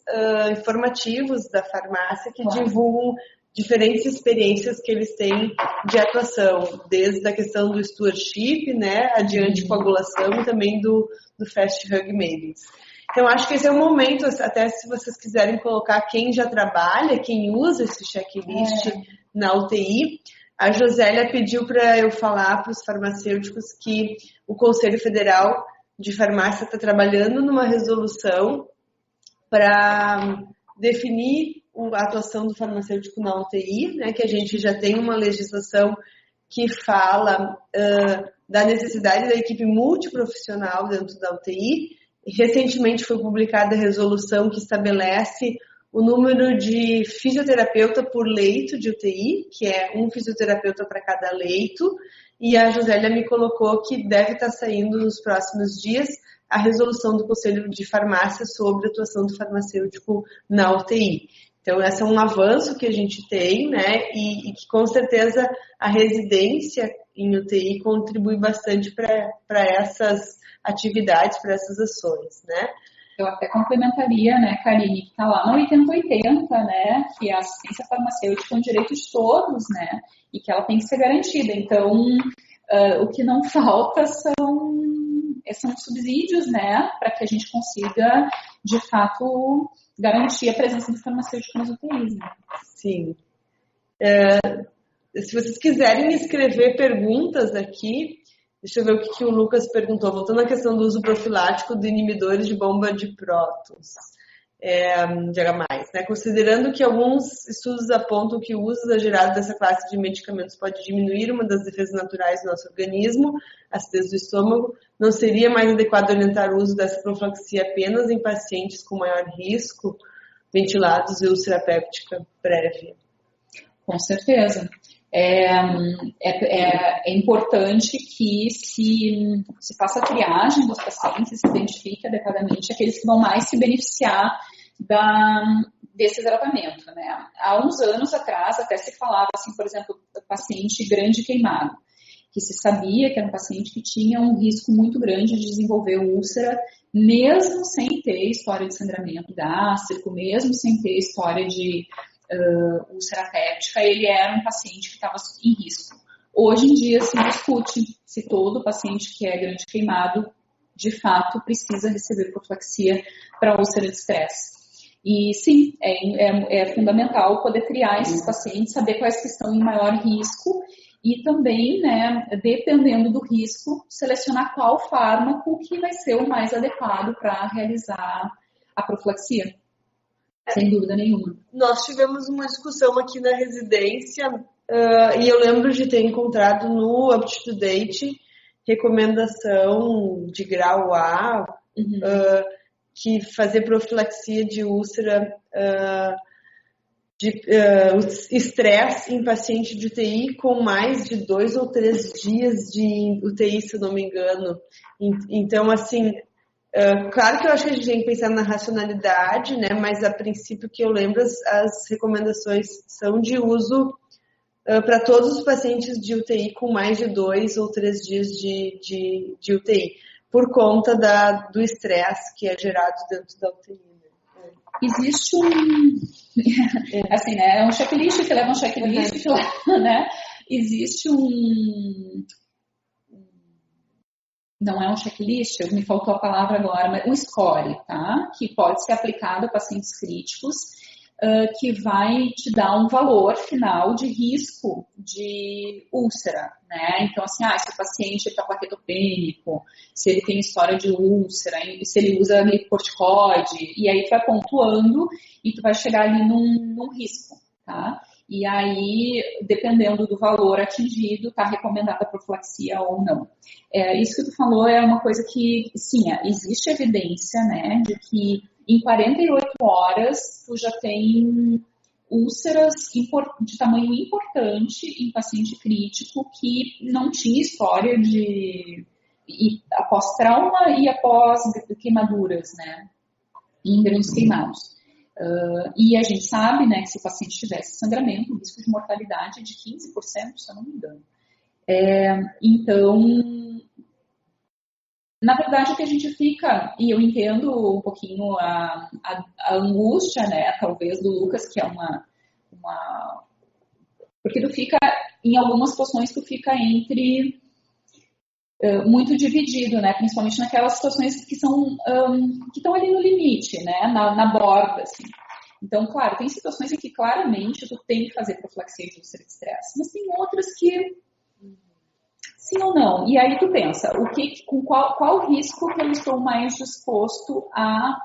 informativos da farmácia que divulgam diferentes experiências que eles têm de atuação, desde a questão do stewardship, né, adiante coagulação e também do FastHug Meetings. Então, acho que esse é o momento, até se vocês quiserem colocar quem já trabalha, quem usa esse checklist na UTI. A Josélia pediu para eu falar para os farmacêuticos que o Conselho Federal de Farmácia está trabalhando numa resolução para definir a atuação do farmacêutico na UTI, né, que a gente já tem uma legislação que fala da necessidade da equipe multiprofissional dentro da UTI. Recentemente foi publicada a resolução que estabelece o número de fisioterapeuta por leito de UTI, que é um fisioterapeuta para cada leito, e a Josélia me colocou que deve estar saindo nos próximos dias a resolução do Conselho de Farmácia sobre a atuação do farmacêutico na UTI. Então, esse é um avanço que a gente tem, né, e que com certeza a residência em UTI contribui bastante para essas atividades, para essas ações, né. Eu até complementaria, né, Karine, que está lá no 8080, né, que a assistência farmacêutica é um direito de todos, né, e que ela tem que ser garantida. Então, o que não falta são subsídios, né, para que a gente consiga, de fato, garantir a presença do farmacêutico nas UTIs. Né? Sim. Se vocês quiserem escrever perguntas aqui, deixa eu ver o que o Lucas perguntou. Voltando à questão do uso profilático de inibidores de bomba de prótons, de H+, né? Considerando que alguns estudos apontam que o uso exagerado dessa classe de medicamentos pode diminuir uma das defesas naturais do nosso organismo, a acidez do estômago, não seria mais adequado orientar o uso dessa profilaxia apenas em pacientes com maior risco, ventilados e úlcera péptica prévia? Com certeza. É importante que se faça a triagem dos pacientes, se identifique adequadamente aqueles que vão mais se beneficiar desse tratamento. Né? Há uns anos atrás até se falava, assim, por exemplo, paciente grande queimado, que se sabia que era um paciente que tinha um risco muito grande de desenvolver úlcera, mesmo sem ter história de sangramento gástrico, mesmo sem ter história de úlcera péptica, ele era um paciente que estava em risco. Hoje em dia se discute se todo paciente que é grande queimado, de fato, precisa receber profilaxia para úlcera de estresse. E sim, é fundamental poder triar esses pacientes, saber quais que estão em maior risco e também, né, dependendo do risco, selecionar qual fármaco que vai ser o mais adequado para realizar a profilaxia. Sem dúvida nenhuma. Nós tivemos uma discussão aqui na residência e eu lembro de ter encontrado no UpToDate recomendação de grau A, que fazer profilaxia de úlcera de estresse em paciente de UTI com mais de 2 ou 3 dias de UTI, se eu não me engano. Então, assim, claro que eu acho que a gente tem que pensar na racionalidade, né? Mas a princípio que eu lembro, as recomendações são de uso para todos os pacientes de UTI com mais de 2 ou 3 dias de UTI, por conta do estresse que é gerado dentro da UTI. Né? Existe assim, né? É um checklist que leva um checklist, né? Existe não é um checklist, me faltou a palavra agora, mas um score, tá? Que pode ser aplicado a pacientes críticos, que vai te dar um valor final de risco de úlcera, né? Então, assim, se o paciente está plaquetopênico, se ele tem história de úlcera, se ele usa glicorticoide, e aí tu vai pontuando e tu vai chegar ali num risco, tá? E aí, dependendo do valor atingido, está recomendada a profilaxia ou não. Isso que tu falou é uma coisa que, sim, existe evidência, né, de que em 48 horas tu já tem úlceras de tamanho importante em paciente crítico que não tinha história após trauma e após queimaduras, né, em grandes queimados. E a gente sabe, né, que se o paciente tivesse sangramento, o risco de mortalidade é de 15%, se eu não me engano. Então, na verdade, o que a gente fica, e eu entendo um pouquinho a angústia, né, talvez do Lucas, que é porque tu fica, em algumas situações, tu fica entre muito dividido, né? Principalmente naquelas situações que estão ali no limite, né? Na borda, assim. Então, claro, tem situações em que claramente tu tem que fazer profilaxia de úlcera de estresse, mas tem outras que sim ou não. E aí tu pensa, qual risco que eu estou mais disposto a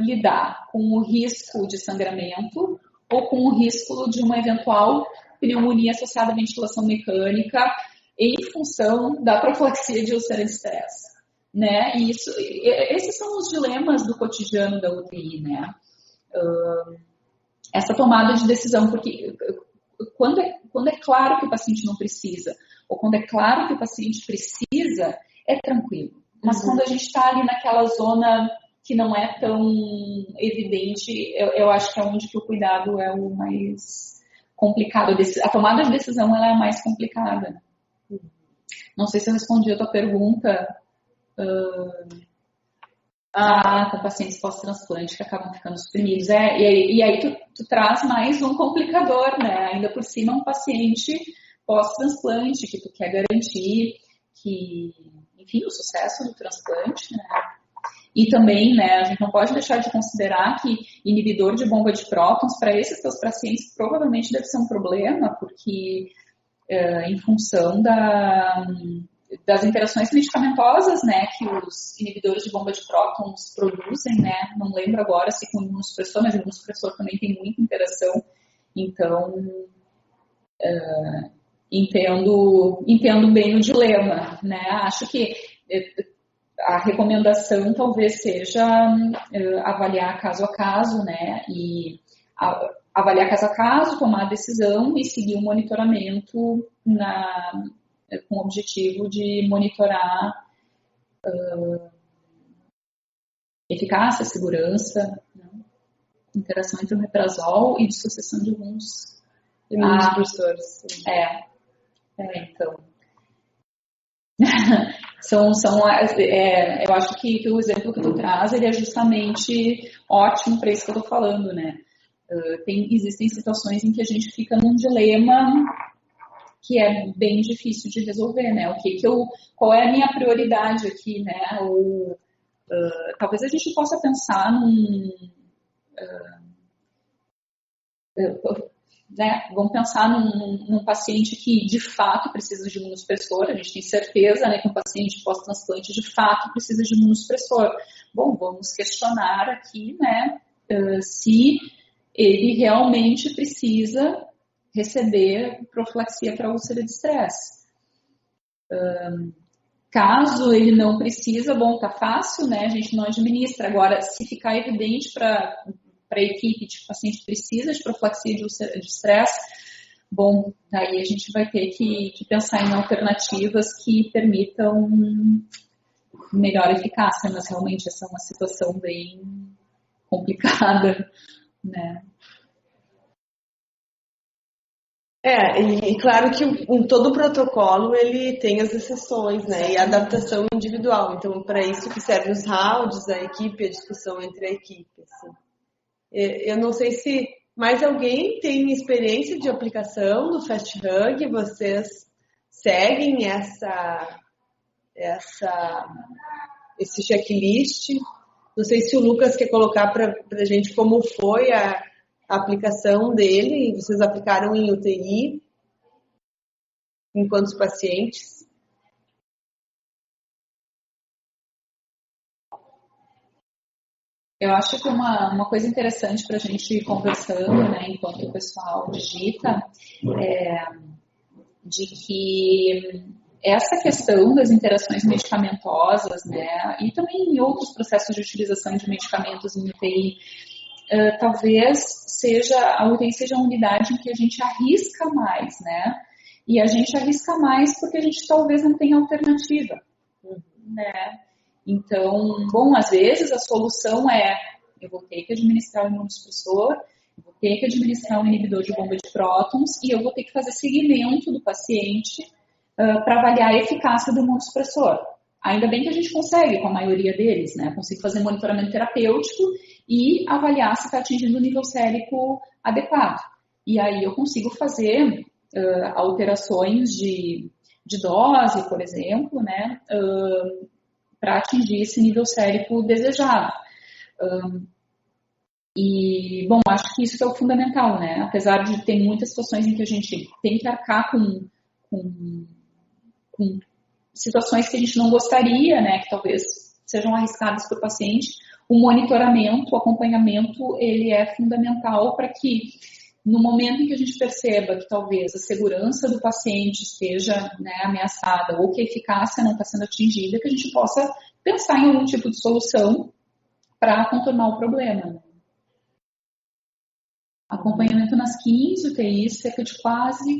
lidar? Com o risco de sangramento ou com o risco de uma eventual pneumonia associada à ventilação mecânica em função da profilaxia de úlcera de estresse, né? E esses são os dilemas do cotidiano da UTI, né? Essa tomada de decisão, porque quando é claro que o paciente não precisa, ou quando é claro que o paciente precisa, é tranquilo. Mas quando a gente está ali naquela zona que não é tão evidente, eu acho que é onde que o cuidado é o mais complicado. A tomada de decisão ela é a mais complicada. Não sei se eu respondi a tua pergunta. com pacientes pós-transplante que acabam ficando suprimidos. E aí tu traz mais um complicador, né? Ainda por cima, um paciente pós-transplante que tu quer garantir que, enfim, o sucesso do transplante, né? E também, né, a gente não pode deixar de considerar que inibidor de bomba de prótons para esses teus pacientes provavelmente deve ser um problema, porque em função das interações medicamentosas, né, que os inibidores de bomba de prótons produzem, né, não lembro agora se com imunossupressor, mas imunossupressor também tem muita interação, então entendo bem o dilema, né, acho que a recomendação talvez seja avaliar caso a caso, né, e avaliar caso a caso, tomar a decisão e seguir o monitoramento com o objetivo de monitorar eficácia, segurança, né? Interação entre o meprazol e dissociação de alguns imunossupressores. Então. Eu acho que o exemplo que tu traz ele é justamente ótimo para isso que eu estou falando, né? Existem situações em que a gente fica num dilema que é bem difícil de resolver, né? Qual é a minha prioridade aqui, né? Ou talvez a gente possa pensar né? Vamos pensar num paciente que de fato precisa de imunossupressor, a gente tem certeza, né, que um paciente pós-transplante de fato precisa de imunossupressor. Bom, vamos questionar aqui, né, se ele realmente precisa receber profilaxia para úlcera de estresse. Caso ele não precisa, bom, tá fácil, né, a gente não administra. Agora, se ficar evidente para a equipe de que o paciente precisa de profilaxia de úlcera de estresse, bom, daí a gente vai ter que pensar em alternativas que permitam melhor eficácia, mas realmente essa é uma situação bem complicada, né? E claro que em todo protocolo ele tem as exceções, né? E a adaptação individual. Então, para isso que servem os rounds, a equipe, a discussão entre a equipe, assim. Eu não sei se mais alguém tem experiência de aplicação do Fast Hug, vocês seguem esse checklist. Não sei se o Lucas quer colocar para a gente como foi a aplicação dele. Vocês aplicaram em UTI? Em quantos pacientes? Eu acho que uma coisa interessante para a gente ir conversando, né, enquanto o pessoal digita, de que essa questão das interações medicamentosas, né, e também em outros processos de utilização de medicamentos em UTI, talvez a UTI seja a unidade em que a gente arrisca mais, né, e a gente arrisca mais porque a gente talvez não tenha alternativa, né. Então, bom, às vezes a solução eu vou ter que administrar um imunossupressor, eu vou ter que administrar um inibidor de bomba de prótons e eu vou ter que fazer seguimento do paciente para avaliar a eficácia do imunossupressor. Ainda bem que a gente consegue, com a maioria deles, né? Consigo fazer monitoramento terapêutico e avaliar se está atingindo o nível sérico adequado. E aí eu consigo fazer alterações de dose, por exemplo, né? Para atingir esse nível sérico desejado. E, bom, acho que isso é o fundamental, né? Apesar de ter muitas situações em que a gente tem que arcar com situações que a gente não gostaria, né? Que talvez sejam arriscadas para o paciente, o monitoramento, o acompanhamento, ele é fundamental para que no momento em que a gente perceba que talvez a segurança do paciente esteja, né, ameaçada ou que a eficácia não está sendo atingida, que a gente possa pensar em algum tipo de solução para contornar o problema. Acompanhamento nas 15 UTIs, cerca de 4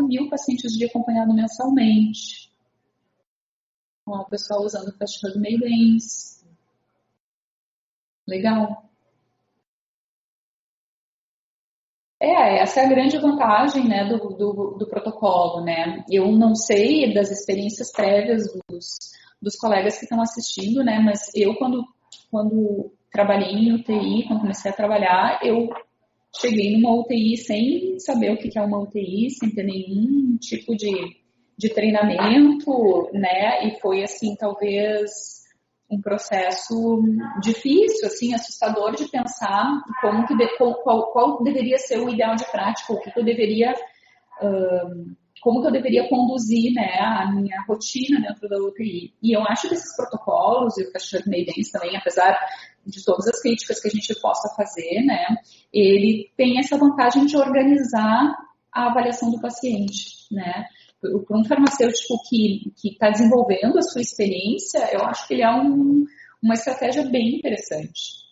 mil pacientes de acompanhado mensalmente. O pessoal usando o Fast Hug Maydays. Legal. Essa é a grande vantagem, né, do protocolo, né? Eu não sei das experiências prévias dos colegas que estão assistindo, né? Mas eu, quando trabalhei em UTI, quando comecei a trabalhar, eu cheguei numa UTI sem saber o que é uma UTI, sem ter nenhum tipo de treinamento, né? E foi, assim, talvez um processo difícil, assim, assustador de pensar qual deveria ser o ideal de prática, como que eu deveria conduzir, né, a minha rotina dentro da UTI. E eu acho que esses protocolos, e o Fast Hug May Dance também, apesar de todas as críticas que a gente possa fazer, né, ele tem essa vantagem de organizar a avaliação do paciente, né. Para um farmacêutico que está desenvolvendo a sua experiência, eu acho que ele é uma estratégia bem interessante.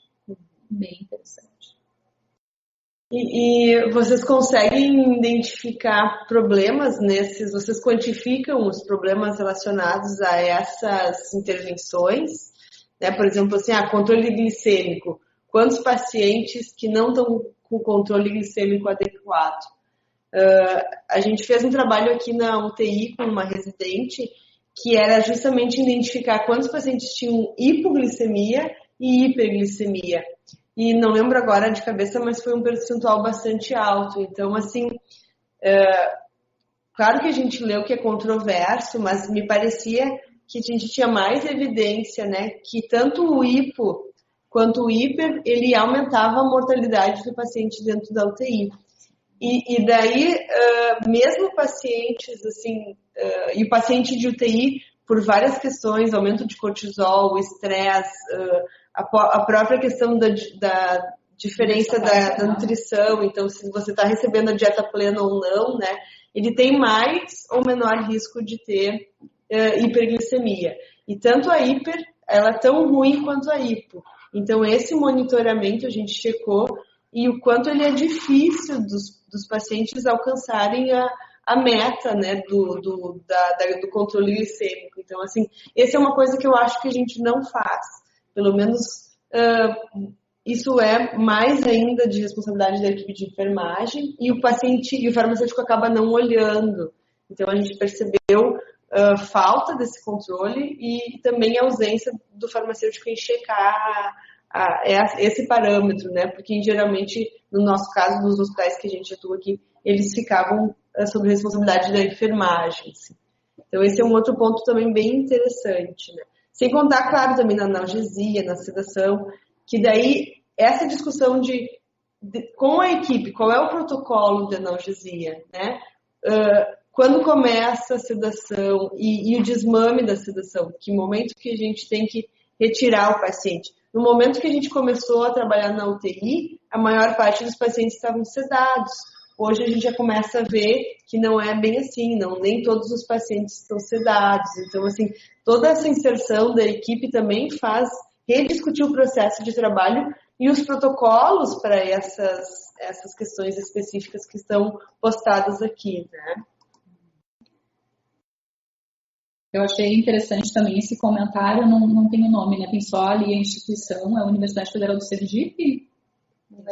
Bem interessante. E vocês conseguem identificar problemas vocês quantificam os problemas relacionados a essas intervenções? Né? Por exemplo, assim, controle glicêmico. Quantos pacientes que não estão com controle glicêmico adequado? A gente fez um trabalho aqui na UTI com uma residente que era justamente identificar quantos pacientes tinham hipoglicemia e hiperglicemia. E não lembro agora de cabeça, mas foi um percentual bastante alto. Então, assim, claro que a gente leu que é controverso, mas me parecia que a gente tinha mais evidência, né, que tanto o hipo quanto o hiper, ele aumentava a mortalidade do paciente dentro da UTI. E daí, mesmo pacientes, assim, e o paciente de UTI, por várias questões, aumento de cortisol, estresse, a própria questão da diferença da nutrição, então se você está recebendo a dieta plena ou não, né, ele tem mais ou menor risco de ter hiperglicemia. E tanto a hiper, ela é tão ruim quanto a hipo. Então esse monitoramento a gente checou e o quanto ele é difícil dos pacientes alcançarem a meta, né, do controle glicêmico. Então, assim, essa é uma coisa que eu acho que a gente não faz. Pelo menos isso é mais ainda de responsabilidade da equipe de enfermagem e o farmacêutico acaba não olhando. Então, a gente percebeu falta desse controle e também a ausência do farmacêutico em checar esse parâmetro, né? Porque geralmente, no nosso caso, nos hospitais que a gente atua aqui, eles ficavam sob responsabilidade da enfermagem. Assim. Então, esse é um outro ponto também bem interessante, né? Sem contar, claro, também na analgesia, na sedação, que daí essa discussão com a equipe, qual é o protocolo de analgesia, né? Quando começa a sedação e o desmame da sedação, que momento que a gente tem que retirar o paciente. No momento que a gente começou a trabalhar na UTI, a maior parte dos pacientes estavam sedados. Hoje a gente já começa a ver que não é bem assim, nem todos os pacientes estão sedados. Então, assim, toda essa inserção da equipe também faz rediscutir o processo de trabalho e os protocolos para essas questões específicas que estão postadas aqui, né? Eu achei interessante também esse comentário, não tem o nome, né? Tem só ali a instituição, a Universidade Federal do Sergipe, né?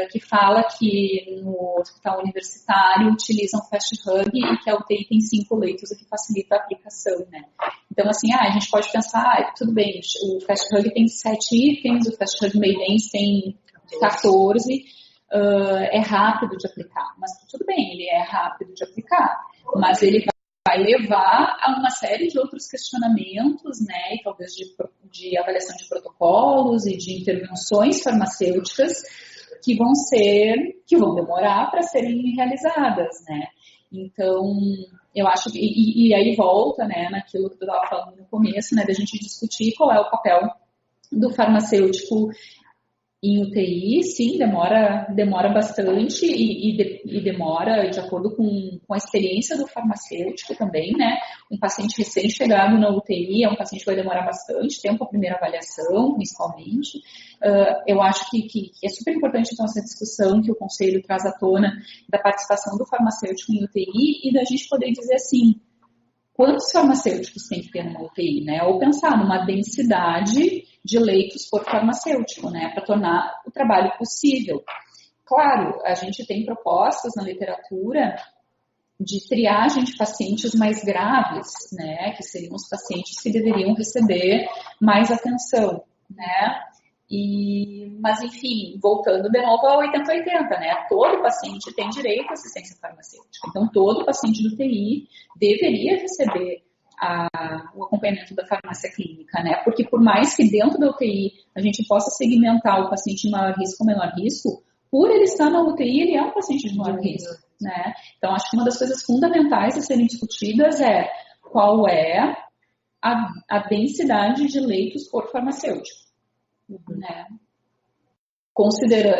Que fala que no hospital universitário utilizam Fast Hug e que a UTI tem 5 leitos, o que facilita a aplicação, né? Então, assim, a gente pode pensar, tudo bem, o Fast Hug tem 7 itens, o Fast Hug May Dance tem 14, é rápido de aplicar, mas tudo bem, ele é rápido de aplicar, mas ele vai levar a uma série de outros questionamentos, né, e talvez de avaliação de protocolos e de intervenções farmacêuticas que vão demorar para serem realizadas, né. Então, eu acho que, e aí volta, né, naquilo que tu estava falando no começo, né, da gente discutir qual é o papel do farmacêutico em UTI, sim, demora bastante e demora de acordo com a experiência do farmacêutico também, né? Um paciente recém-chegado na UTI é um paciente que vai demorar bastante tempo a primeira avaliação, principalmente. Eu acho que é super importante, então, essa discussão que o Conselho traz à tona da participação do farmacêutico em UTI e da gente poder dizer assim, quantos farmacêuticos tem que ter numa UTI, né? Ou pensar numa densidade de leitos por farmacêutico, né? Para tornar o trabalho possível. Claro, a gente tem propostas na literatura de triagem de pacientes mais graves, né, que seriam os pacientes que deveriam receber mais atenção, né, mas enfim, voltando de novo ao 80-80, né, todo paciente tem direito à assistência farmacêutica, então todo paciente do UTI deveria receber o acompanhamento da farmácia clínica, né, porque por mais que dentro da UTI a gente possa segmentar o paciente de maior risco ou menor risco, por ele estar na UTI, ele é um paciente de maior risco, né? Então, acho que uma das coisas fundamentais a serem discutidas é qual é a densidade de leitos por farmacêutico, né?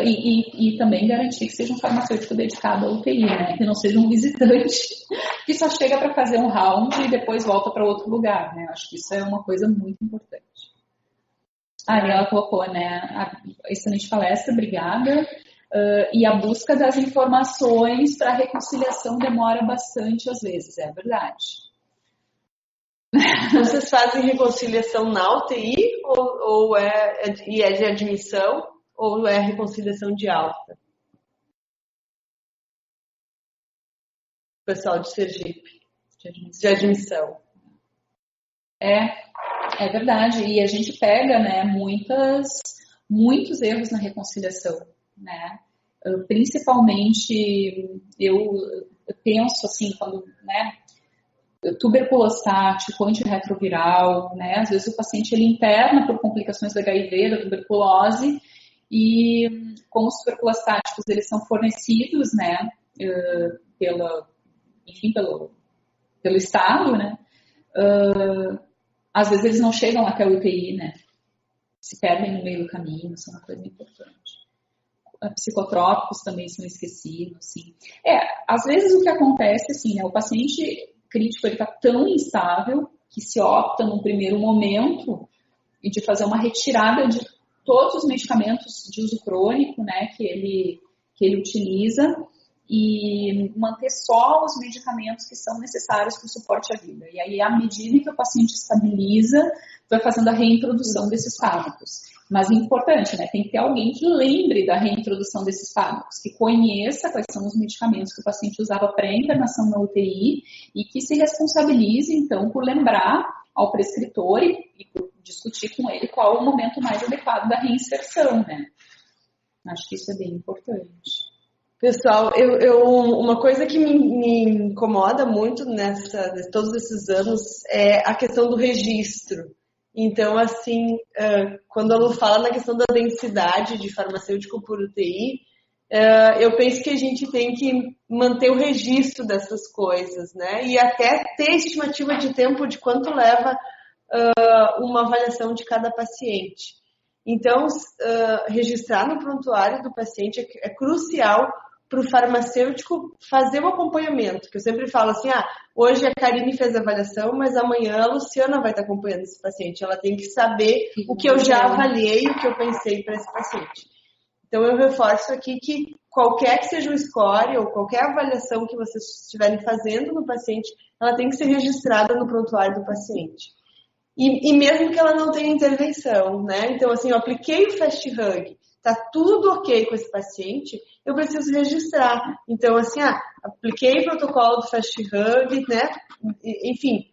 E também garantir que seja um farmacêutico dedicado à UTI, né? Que não seja um visitante que só chega para fazer um round e depois volta para outro lugar, né? Acho que isso é uma coisa muito importante. Ela colocou, né? Excelente palestra, obrigada. E a busca das informações para a reconciliação demora bastante às vezes, é verdade. Vocês fazem reconciliação na UTI ou é de admissão ou é reconciliação de alta? Pessoal de Sergipe, de admissão. É verdade, e a gente pega, né, muitos erros na reconciliação, né? Principalmente, eu penso assim, quando, né, tuberculostático, antirretroviral, né, às vezes o paciente ele interna por complicações do HIV, da tuberculose, e como os tuberculostáticos eles são fornecidos, né, pelo Estado, né, às vezes eles não chegam até o UTI, né, se perdem no meio do caminho, isso é uma coisa importante. Psicotrópicos também são esquecidos, assim. Às vezes o que acontece, assim, né, o paciente crítico, ele está tão instável que se opta num primeiro momento de fazer uma retirada de todos os medicamentos de uso crônico, né, que ele utiliza e manter só os medicamentos que são necessários para o suporte à vida. E aí, à medida que o paciente estabiliza, vai fazendo a reintrodução desses fármacos. Mas é importante, né? Tem que ter alguém que lembre da reintrodução desses fármacos, que conheça quais são os medicamentos que o paciente usava pré-internação na UTI e que se responsabilize, então, por lembrar ao prescritor e por discutir com ele qual é o momento mais adequado da reinserção, né? Acho que isso é bem importante. Pessoal, uma coisa que me incomoda muito todos esses anos é a questão do registro. Então, assim, quando a Lu fala na questão da densidade de farmacêutico por UTI, eu penso que a gente tem que manter o registro dessas coisas, né? E até ter estimativa de tempo de quanto leva uma avaliação de cada paciente. Então, registrar no prontuário do paciente é crucial para o farmacêutico fazer o acompanhamento, que eu sempre falo assim, hoje a Karine fez a avaliação, mas amanhã a Luciana vai estar acompanhando esse paciente, ela tem que saber o que eu já avaliei, o que eu pensei para esse paciente. Então eu reforço aqui que qualquer que seja o score ou qualquer avaliação que vocês estiverem fazendo no paciente, ela tem que ser registrada no prontuário do paciente. E mesmo que ela não tenha intervenção, né? Então assim, eu apliquei o Fast Hug, tá tudo ok com esse paciente, eu preciso registrar. Então, assim, apliquei o protocolo do Fast Hug, né? Enfim,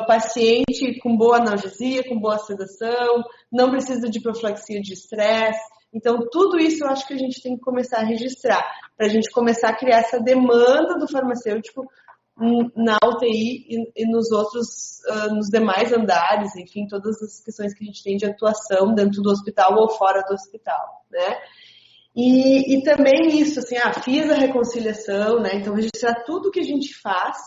paciente com boa analgesia, com boa sedação, não precisa de profilaxia de estresse. Então, tudo isso eu acho que a gente tem que começar a registrar, para a gente começar a criar essa demanda do farmacêutico na UTI e nos demais andares, enfim, todas as questões que a gente tem de atuação dentro do hospital ou fora do hospital, né? E também isso, assim, fiz a reconciliação, né? Então, registrar tudo que a gente faz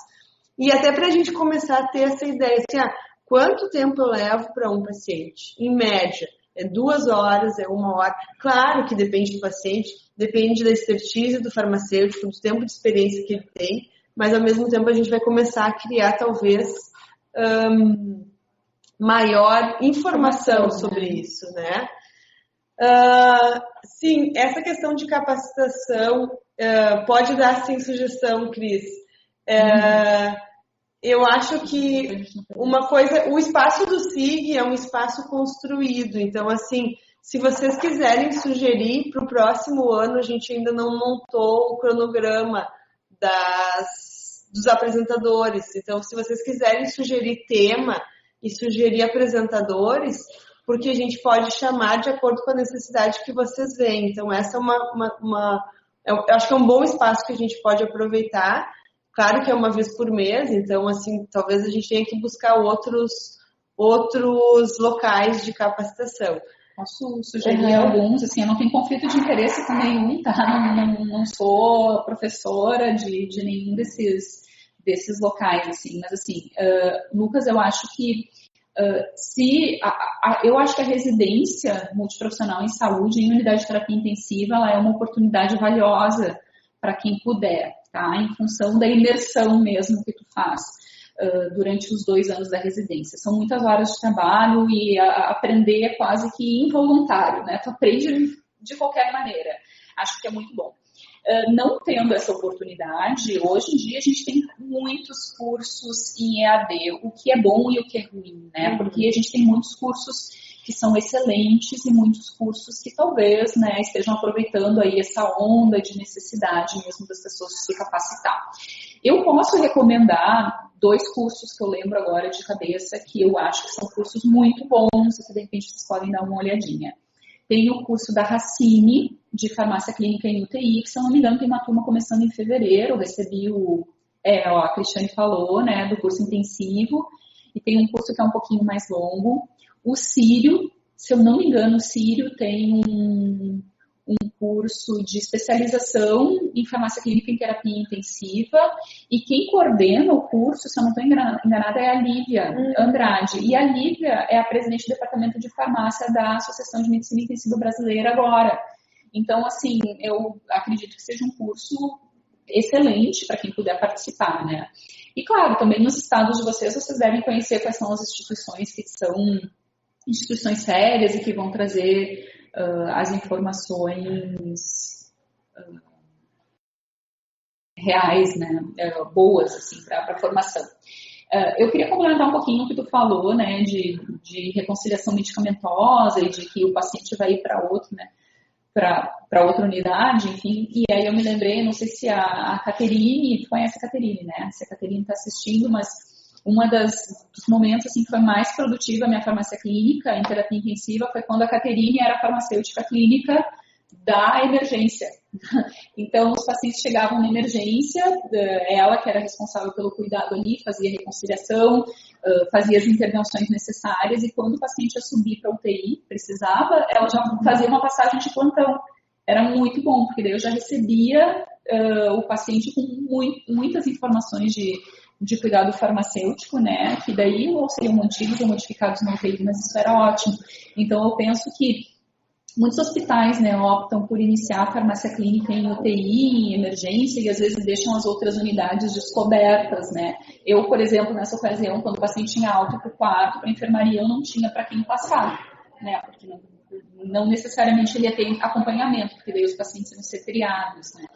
e até para a gente começar a ter essa ideia, assim, quanto tempo eu levo para um paciente? Em média, é 2 horas, é 1 hora. Claro que depende do paciente, depende da expertise do farmacêutico, do tempo de experiência que ele tem, mas ao mesmo tempo a gente vai começar a criar, talvez, maior informação sobre isso, né? Sim, essa questão de capacitação pode dar, sim, sugestão, Cris. Eu acho que uma coisa, o espaço do SIG é um espaço construído, então, assim, se vocês quiserem sugerir para o próximo ano, a gente ainda não montou o cronograma das dos apresentadores. Então, se vocês quiserem sugerir tema e sugerir apresentadores, porque a gente pode chamar de acordo com a necessidade que vocês veem. Então, essa é eu acho que é um bom espaço que a gente pode aproveitar. Claro que é uma vez por mês, então, assim, talvez a gente tenha que buscar outros locais de capacitação. Posso sugerir alguns, assim, eu não tenho conflito de interesse com nenhum, tá? Não sou professora de nenhum desses locais, assim, mas assim, Lucas, eu acho que eu acho que a residência multiprofissional em saúde em unidade de terapia intensiva, ela é uma oportunidade valiosa para quem puder, tá? Em função da imersão mesmo que tu faz durante os 2 anos da residência. São muitas horas de trabalho e aprender é quase que involuntário, né? Tu aprende de qualquer maneira. Acho que é muito bom. Não tendo essa oportunidade, hoje em dia a gente tem muitos cursos em EAD, o que é bom e o que é ruim, né? Porque a gente tem muitos cursos que são excelentes e muitos cursos que talvez, né, estejam aproveitando aí essa onda de necessidade mesmo das pessoas de se capacitar. Eu posso recomendar 2 cursos que eu lembro agora de cabeça, que eu acho que são cursos muito bons, e que de repente vocês podem dar uma olhadinha. Tem o curso da Racine, de farmácia clínica em UTI, que se eu não me engano tem uma turma começando em fevereiro, eu recebi a Cristiane falou, né, do curso intensivo, e tem um curso que é um pouquinho mais longo. O Sírio, se eu não me engano, o Sírio tem um curso de especialização em farmácia clínica em terapia intensiva, e quem coordena o curso, se eu não estou enganada, é a Lívia Andrade. E a Lívia é a presidente do departamento de farmácia da Associação de Medicina Intensiva Brasileira agora. Então, assim, eu acredito que seja um curso excelente para quem puder participar, né? E, claro, também nos estados de vocês devem conhecer quais são as instituições que são instituições sérias e que vão trazer as informações reais, né, boas, assim, para a formação. Eu queria complementar um pouquinho o que tu falou, né, de reconciliação medicamentosa e de que o paciente vai ir para outro, né, para outra unidade, enfim, e aí eu me lembrei, não sei se a Caterine, tu conhece a Caterine, né, se a Caterine está assistindo, mas dos momentos assim, que foi mais produtiva a minha farmácia clínica em terapia intensiva foi quando a Caterine era farmacêutica clínica da emergência. Então, os pacientes chegavam na emergência, ela que era responsável pelo cuidado ali, fazia reconciliação, fazia as intervenções necessárias, e quando o paciente ia subir para a UTI, precisava, ela já fazia uma passagem de plantão. Era muito bom, porque daí eu já recebia o paciente com muitas informações de cuidado farmacêutico, né, que daí ou seriam mantidos ou modificados na UTI, mas isso era ótimo. Então, eu penso que muitos hospitais, né, optam por iniciar a farmácia clínica em UTI, em emergência, e às vezes deixam as outras unidades descobertas, né. Eu, por exemplo, nessa ocasião, quando o paciente tinha alta para o quarto, para a enfermaria, eu não tinha para quem passar, né, porque não necessariamente ele ia ter acompanhamento, porque daí os pacientes iam ser triados, né.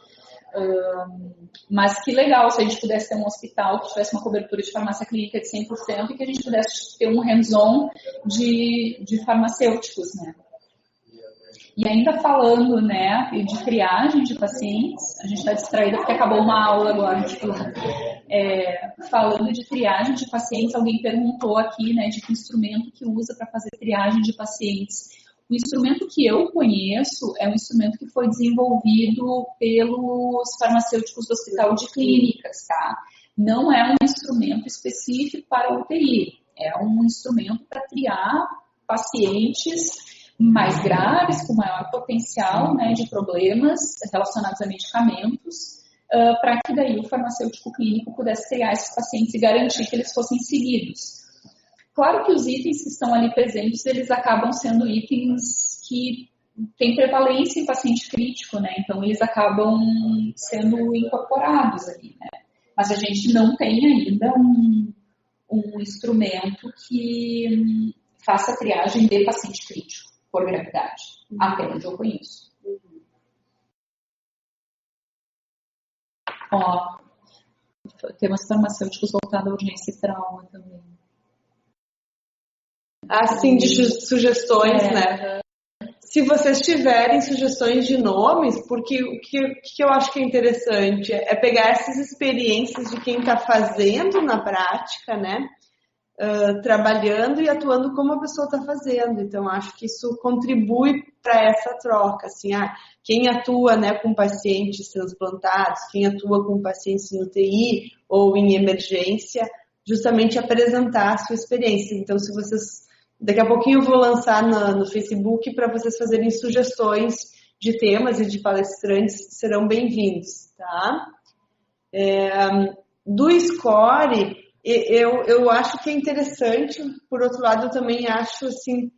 Mas que legal se a gente pudesse ter um hospital que tivesse uma cobertura de farmácia clínica de 100% e que a gente pudesse ter um hands-on de farmacêuticos, né? E ainda falando, né, de triagem de pacientes, a gente está distraída porque acabou uma aula agora, tipo, falando de triagem de pacientes, alguém perguntou aqui, né, de que instrumento que usa para fazer triagem de pacientes. O instrumento que eu conheço é um instrumento que foi desenvolvido pelos farmacêuticos do Hospital de Clínicas, tá? Não é um instrumento específico para UTI, é um instrumento para triar pacientes mais graves, com maior potencial, né, de problemas relacionados a medicamentos, para que daí o farmacêutico clínico pudesse triar esses pacientes e garantir que eles fossem seguidos. Claro que os itens que estão ali presentes, eles acabam sendo itens que têm prevalência em paciente crítico, né? Então, eles acabam sendo incorporados ali, né? Mas a gente não tem ainda um instrumento que faça triagem de paciente crítico por gravidade, até onde eu conheço. Ó, temas farmacêuticos voltados à urgência e trauma também. Assim, de sugestões, né? se vocês tiverem sugestões de nomes, porque o que eu acho que é interessante é pegar essas experiências de quem está fazendo na prática, né? Trabalhando e atuando como a pessoa está fazendo. Então, acho que isso contribui para essa troca. Assim, quem atua, né, com pacientes transplantados, quem atua com pacientes em UTI ou em emergência, justamente apresentar a sua experiência. Então, se vocês... Daqui a pouquinho eu vou lançar no Facebook para vocês fazerem sugestões de temas e de palestrantes, serão bem-vindos, tá? Do score... Eu acho que é interessante, por outro lado, eu também acho, assim,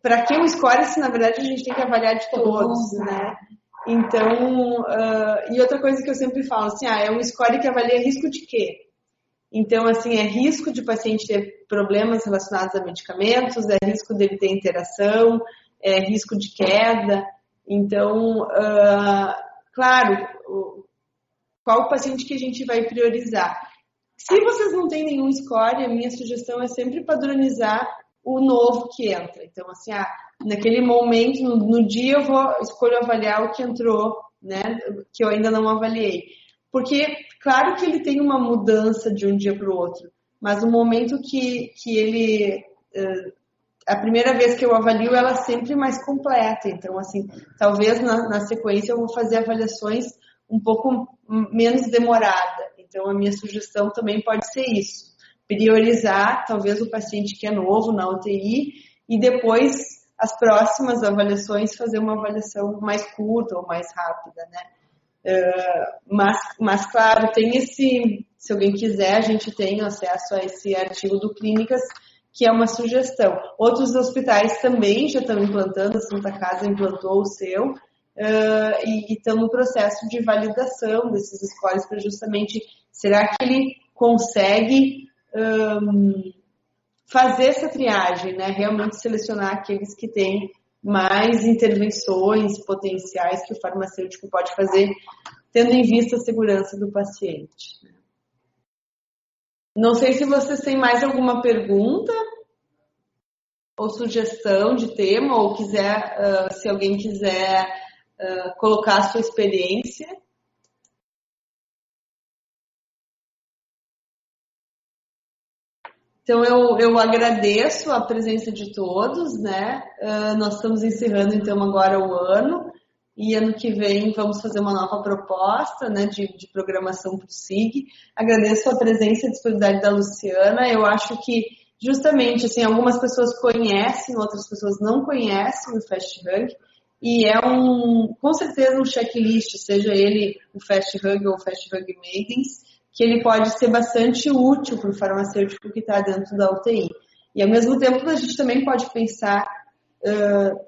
para quem o score, se na verdade a gente tem que avaliar de todos, né? Então, e outra coisa que eu sempre falo, assim, é um score que avalia risco de quê? Então, assim, é risco de paciente ter problemas relacionados a medicamentos, é risco dele ter interação, é risco de queda. Então, claro, qual o paciente que a gente vai priorizar? Se vocês não têm nenhum score, a minha sugestão é sempre padronizar o novo que entra. Então, assim, naquele momento, no dia, eu escolho avaliar o que entrou, né, que eu ainda não avaliei. Porque, claro que ele tem uma mudança de um dia para o outro, mas no momento que ele... a primeira vez que eu avalio, ela é sempre mais completa. Então, assim, talvez na sequência eu vou fazer avaliações um pouco menos demorada. Então, a minha sugestão também pode ser isso. Priorizar, talvez, o paciente que é novo na UTI e depois, as próximas avaliações, fazer uma avaliação mais curta ou mais rápida, né? Mas, claro, tem esse... Se alguém quiser, a gente tem acesso a esse artigo do Clínicas, que é uma sugestão. Outros hospitais também já estão implantando, a Santa Casa implantou o seu, e estão no processo de validação desses scores para justamente, será que ele consegue fazer essa triagem, né? Realmente selecionar aqueles que têm mais intervenções potenciais que o farmacêutico pode fazer, tendo em vista a segurança do paciente. Não sei se vocês têm mais alguma pergunta ou sugestão de tema, ou quiser, se alguém quiser colocar a sua experiência. Então, eu agradeço a presença de todos, né? Nós estamos encerrando, então, agora o ano, e ano que vem vamos fazer uma nova proposta, né, de programação para o SIG. Agradeço a presença e a disponibilidade da Luciana. Eu acho que, justamente, assim, algumas pessoas conhecem, outras pessoas não conhecem o Fast Hug, e é com certeza um checklist, seja ele o Fast Hug ou o Fast Hug Maidens, que ele pode ser bastante útil para o farmacêutico que está dentro da UTI. E, ao mesmo tempo, a gente também pode pensar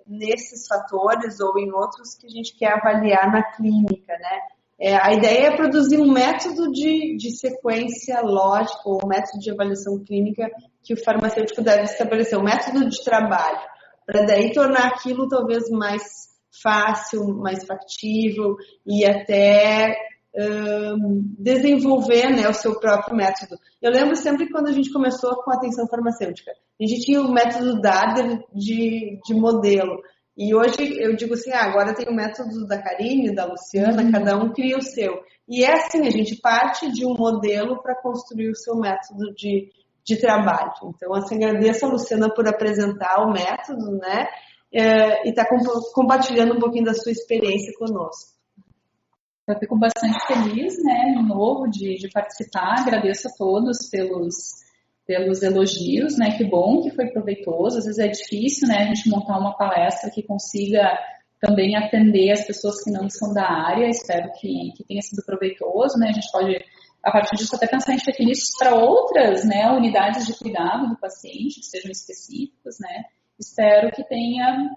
nesses fatores ou em outros que a gente quer avaliar na clínica, né? A ideia é produzir um método de sequência lógica ou um método de avaliação clínica que o farmacêutico deve estabelecer, um método de trabalho, para daí tornar aquilo talvez mais fácil, mais factível e até desenvolver, né, o seu próprio método. Eu lembro sempre quando a gente começou com a atenção farmacêutica, a gente tinha o método Dader de modelo. E hoje eu digo assim, agora tem o método da Karine, da Luciana, cada um cria o seu. E é assim, a gente parte de um modelo para construir o seu método de trabalho. Então, assim, agradeço a Luciana por apresentar o método, né? E estar compartilhando um pouquinho da sua experiência conosco. Eu fico bastante feliz, né, de novo, de participar. Agradeço a todos pelos elogios, né, que bom que foi proveitoso. Às vezes é difícil, né, a gente montar uma palestra que consiga também atender as pessoas que não são da área. Espero que tenha sido proveitoso, né, a gente pode, a partir disso, até pensar em checklists para outras, né, unidades de cuidado do paciente, que sejam específicas, né. Espero que tenha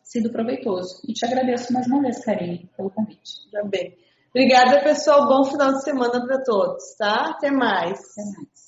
sido proveitoso. E te agradeço mais uma vez, Karine, pelo convite. Tá bem. Obrigada, pessoal. Bom final de semana para todos, tá? Até mais. Até mais.